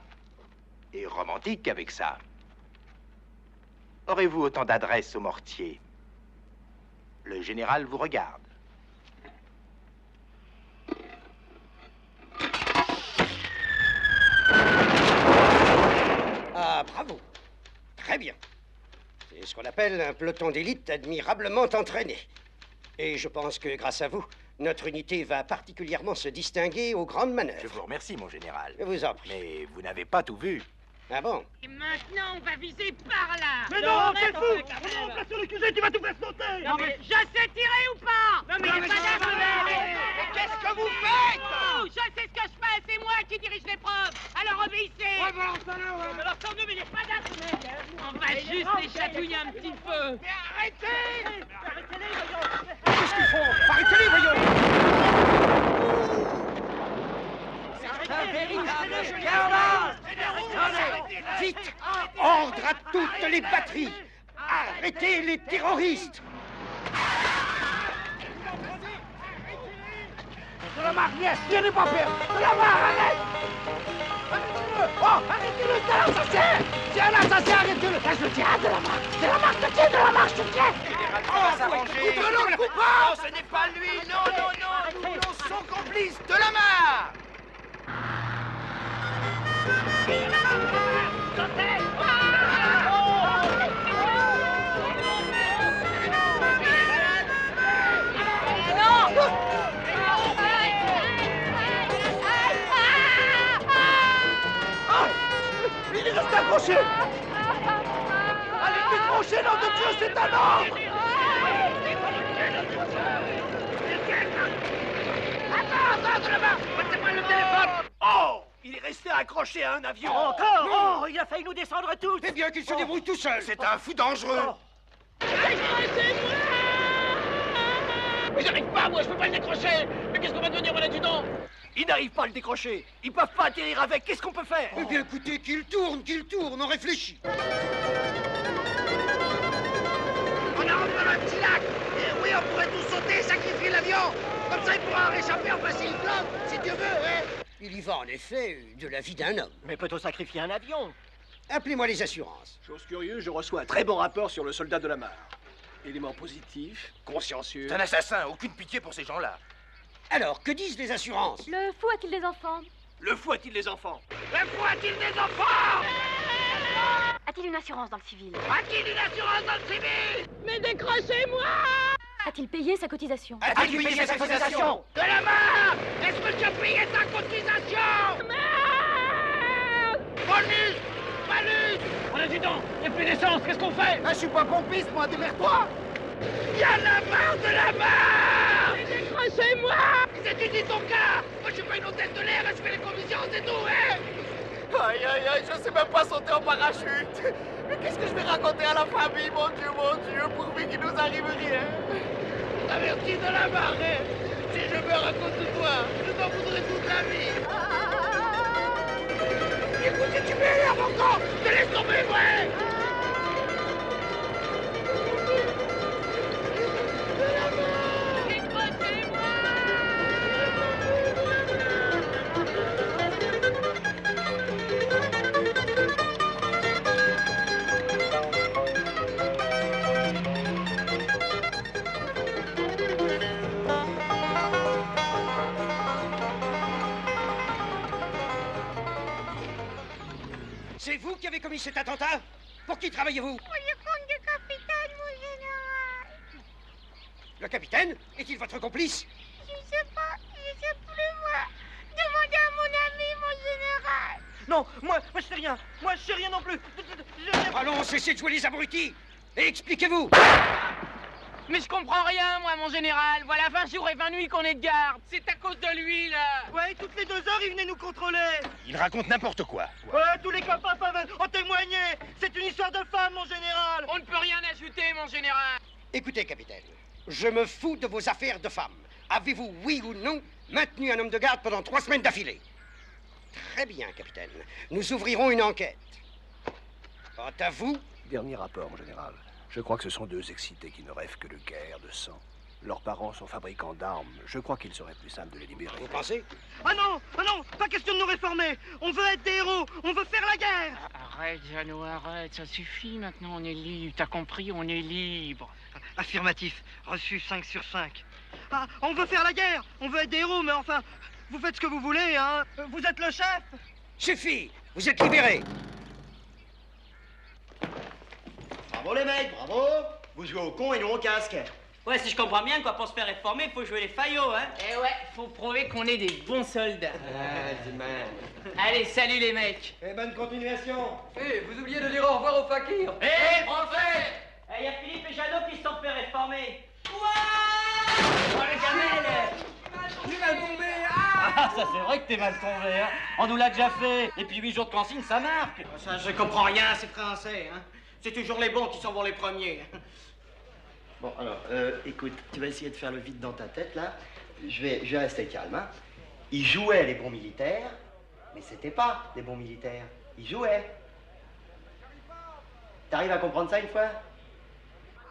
Et romantique avec ça. Aurez-vous autant d'adresse au mortier? Le général vous regarde. Ah, bravo. Très bien. C'est ce qu'on appelle un peloton d'élite admirablement entraîné. Et je pense que grâce à vous, notre unité va particulièrement se distinguer aux grandes manœuvres. Je vous remercie, mon général. Je vous en prie. Mais vous n'avez pas tout vu. Ah bon? Et maintenant, on va viser par là. Mais non, c'est fou! Non, pas sur le QG, tu vas tout faire sauter! Non, mais je sais tirer ou pas? Non, mais il n'y a pas d'arme. Mais qu'est-ce que vous faites? Je sais ce que je fais, c'est moi moi qui dirige l'épreuve. Alors obéissez. Ouais, balance-le, ouais. Mais l'entends-nous, mais il est pas là, ce mec. On va juste les chatouiller un petit peu. Mais arrêtez. Arrêtez-les, voyons. Qu'est-ce qu'ils font? Arrêtez-les, voyons. Un véritable scandale! Vite! Ordre à toutes les batteries! Arrêtez les terroristes! De la marque, viens, n'est pas peur. De la marque, arrête. Arrêtez-le. Oh, arrêtez-le, c'est un assassin. C'est un assassin, arrêtez-le. Ça, je le tiens, de la marque. De la marque, je te tiens, de la marque, je te tiens. Coupe-le, coupe pas. Non, ce n'est pas lui. Non, non, non. Nous voulons son complice, de la marque. Il est resté accroché. Allez, décrochez, nom de Dieu, c'est un ordre. Attends, de la main. Passez-moi le téléphone. Oh, il est resté accroché à un avion. Encore? Non. Oh, il a failli nous descendre tous. Eh bien qu'il se débrouille tout seul. C'est un fou dangereux. Mais j'arrive pas, moi, je peux pas le décrocher. Mais qu'est-ce qu'on va devenir, mon adjudant? Ils n'arrivent pas à le décrocher. Ils peuvent pas atterrir avec. Qu'est-ce qu'on peut faire? Eh bien écoutez, qu'il tourne, on réfléchit. On a enfin un petit lac. Et oui, on pourrait tous sauter, sacrifier l'avion. Comme ça, il pourra en réchapper, enfin s'il flotte, si Dieu veut, hein. Il y va en effet de la vie d'un homme. Mais peut-on sacrifier un avion? Appelez-moi les assurances. Chose curieuse, je reçois un très bon rapport sur le soldat de la mare. Élément positif, consciencieux. C'est un assassin, aucune pitié pour ces gens-là. Alors, que disent les assurances? Le fou a-t-il des enfants? Le fou a-t-il des enfants? Le fou a-t-il des enfants? A-t-il une assurance dans le civil? A-t-il une assurance dans le civil? Mais décrochez-moi. A-t-il payé sa cotisation? A-t-il payé sa cotisation? De la mare! Est-ce que tu as payé ta cotisation? Merde! Bonus! Malus! Mon adjudant, il n'y a plus d'essence, qu'est-ce qu'on fait? Ah, je suis pas pompiste, moi, démerde-toi! Y a la barre de la mare! Mais décrochez-moi! C'est tu dis ton cas! Moi, je suis pas une hôtesse de l'air, je fais les conditions, c'est tout, hein! Aïe, aïe, aïe, je sais même pas sauter en parachute! Mais qu'est-ce que je vais raconter à la famille, mon Dieu, pourvu qu'il nous arrive rien! Averti de la mare, hein! Si je meurs à cause de toi, je t'en voudrais toute la vie! Écoute, si tu m'énerves encore, te laisse tomber, ouais! C'est vous qui avez commis cet attentat? Pour qui travaillez-vous? Pour le compte du capitaine, mon général. Le capitaine? Est-il votre complice? Je sais pas plus moi. Demandez à mon ami, mon général. Non, moi je sais rien. Moi je sais rien non plus. Allons, cessez de jouer les abrutis. Et expliquez-vous. Mais je comprends rien, moi, mon général. Voilà 20 jours et 20 nuits qu'on est de garde. C'est à cause de lui, là. Ouais, toutes les 2 heures, il venait nous contrôler. Il raconte n'importe quoi. Ouais, tous les copains peuvent en témoigner. C'est une histoire de femme, mon général. On ne peut rien ajouter, mon général. Écoutez, capitaine, je me fous de vos affaires de femmes. Avez-vous, oui ou non, maintenu un homme de garde pendant 3 semaines d'affilée? Très bien, capitaine. Nous ouvrirons une enquête. Quant à vous... Dernier rapport, mon général. Je crois que ce sont 2 excités qui ne rêvent que de guerre, de sang. Leurs parents sont fabricants d'armes. Je crois qu'il serait plus simple de les libérer. Vous pensez? Ah non, pas question de nous réformer. On veut être des héros, on veut faire la guerre. Arrête, Jeannot, arrête, ça suffit maintenant, on est libre. T'as compris, on est libre. Affirmatif, reçu 5 sur 5. Ah, on veut faire la guerre, on veut être des héros, mais enfin, vous faites ce que vous voulez, hein. Vous êtes le chef. Suffit, vous êtes libérés. Bravo les mecs, bravo. Vous jouez au con et nous au casque. Ouais, si je comprends bien, quoi, pour se faire réformer, il faut jouer les faillots, hein. Eh ouais, faut prouver qu'on est des bons soldats. Allez, salut les mecs. Et bonne continuation. Vous oubliez de dire au revoir au fakir. Prophète. Il y a Philippe et Jeannot qui se sont fait réformer. Ouais. Oh, le gamelle. Il va tomber. Ah, ça c'est vrai que t'es mal tombé, hein. On nous l'a déjà fait. Et puis 8 jours de consigne, ça marque. Ça, je comprends rien, c'est français, hein. C'est toujours les bons qui s'en vont les premiers. Bon, alors, écoute, tu vas essayer de faire le vide dans ta tête, là. Je vais rester calme, hein. Ils jouaient les bons militaires, mais c'était pas des bons militaires. Ils jouaient. T'arrives à comprendre ça une fois?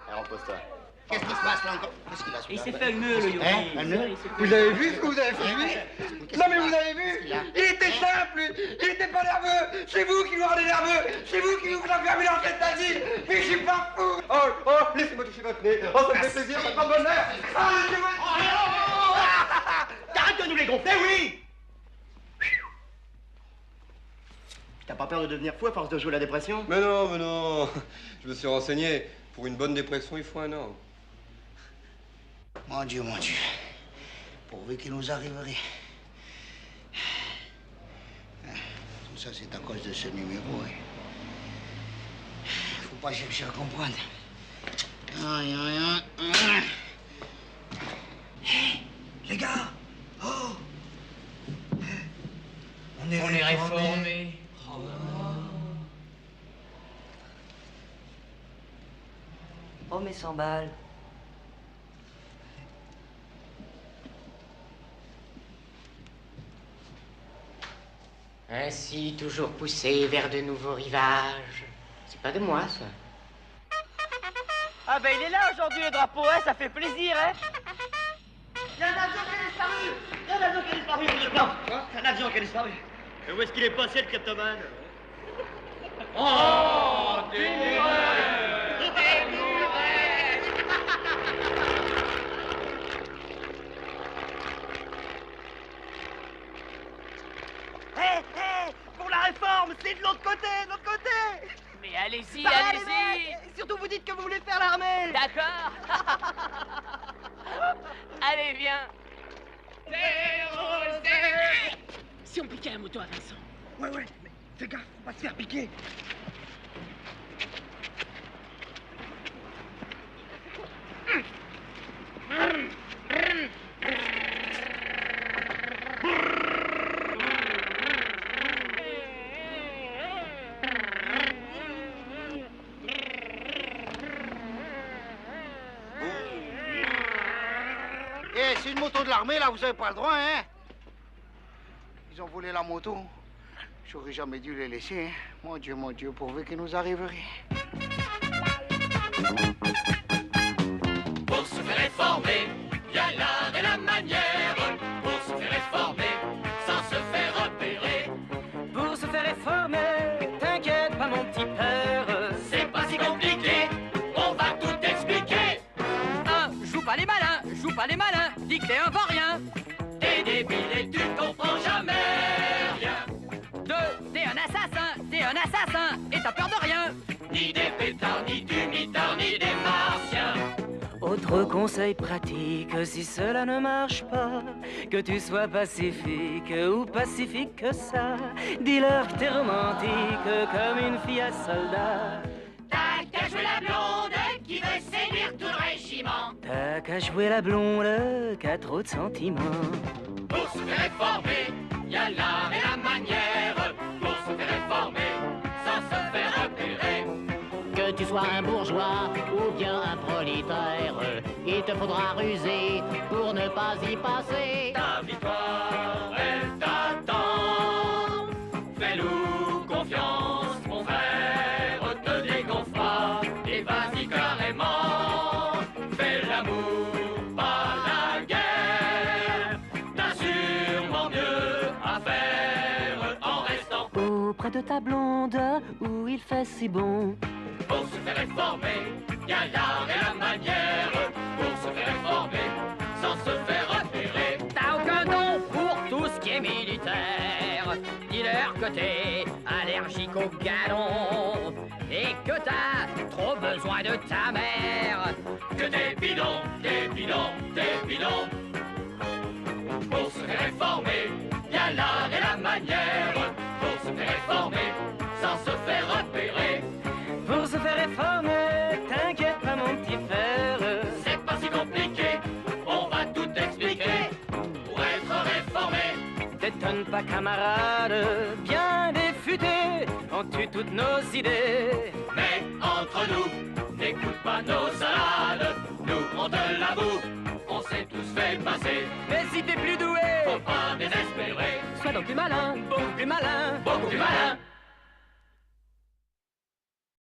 Alors, repose-toi. Qu'est-ce qui se passe là encore? Qu'est-ce qu'il a celui-là? Il s'est fait un nœud, le Yogi. Un nœud? Vous avez vu ce que vous avez fait lui? Non mais vous avez vu? Il était simple, lui. Il était pas nerveux. C'est vous qui nous rendez nerveux. C'est vous qui nous faites enfermer dans cette asile. Mais je suis pas fou. Oh, laissez-moi toucher votre nez. Oh, ça me fait plaisir, ça me fait bonheur. Ah, T'arrêtes de nous les gonfler, oui! T'as pas peur de devenir fou à force de jouer la dépression? Mais non. Je me suis renseigné. Pour une bonne dépression, il faut 1 an. Mon Dieu. Pourvu qu'il nous arriverait. Tout ça, c'est à cause de ce numéro. Hein. Faut pas chercher à comprendre. Aïe. Hé, les gars! Oh! On est réformés. Oh, mais 100 balles. Ainsi, toujours poussé vers de nouveaux rivages. C'est pas de moi, ça. Ah ben il est là aujourd'hui le drapeau, hein, ça fait plaisir, hein. Il y a un avion qui a disparu! Un avion qui a disparu! Et où est-ce qu'il est passé, le Captain? Oh, Hé, pour la réforme, c'est de l'autre côté, Mais allez-y, Bah, allez-y. les mecs, surtout vous dites que vous voulez faire l'armée. D'accord. Allez, viens. Si on piquait la moto à Vincent. Ouais, mais fais gaffe, faut pas se faire piquer. Eh, c'est une moto de l'armée, là, vous avez pas le droit, hein? Ils ont volé la moto. J'aurais jamais dû les laisser, hein. Mon Dieu, pourvu qu'il nous arrive rien. Pour se faire réformer, y a l'art et la manière. Pour se faire réformer, sans se faire repérer. Pour se faire réformer, t'inquiète pas mon petit père. C'est pas si compliqué, on va tout expliquer. 1. Joue pas les malins, dis que t'es un vaurien. T'es débile et tu comprends jamais rien. 2. T'es un assassin, et t'as peur de rien. Ni des pétards, ni du mitard, ni des martiens. Autre conseil pratique, si cela ne marche pas, que tu sois pacifique ou pacifique que ça, dis-leur que t'es romantique comme une fille à soldat. T'as qu'à jouer la blonde qui veut séduire tout le régiment. T'as qu'à jouer la blonde, qu'à trop de sentiments. Pour se faire réformer, y a l'art et la manière. Pour se faire réformer, sans se faire repérer. Que tu sois un bourgeois ou bien un prolétaire, il te faudra ruser pour ne pas y passer. Ta victoire, elle t'attend. Fais-nous confiance, mon frère, te dégonfle pas et vas-y carrément. Fais l'amour, pas la guerre. T'as sûrement mieux à faire en restant Auprès de ta blonde où il fait si bon. Pour se faire réformer, y a l'art et la manière. Pour se faire réformer, sans se faire repérer. T'as aucun don pour tout ce qui est militaire. Dis-leur que t'es allergique au galon et que t'as trop besoin de ta mère. Que des bidons, des bidons, des bidons. Pour se faire réformer, y a l'art et la manière. Pour se faire réformer, sans se faire repérer. Pour se faire réformer, t'inquiète pas mon petit frère. C'est pas si compliqué, on va tout expliquer. Pour être réformé, jeunes pas camarades, bien défutés, ont eu toutes nos idées. Mais entre nous, n'écoute pas nos salades, nous on te l'avoue, on s'est tous fait passer. Mais si t'es plus doué, faut pas désespérer, sois donc plus malin, beaucoup plus malin, beaucoup plus malin.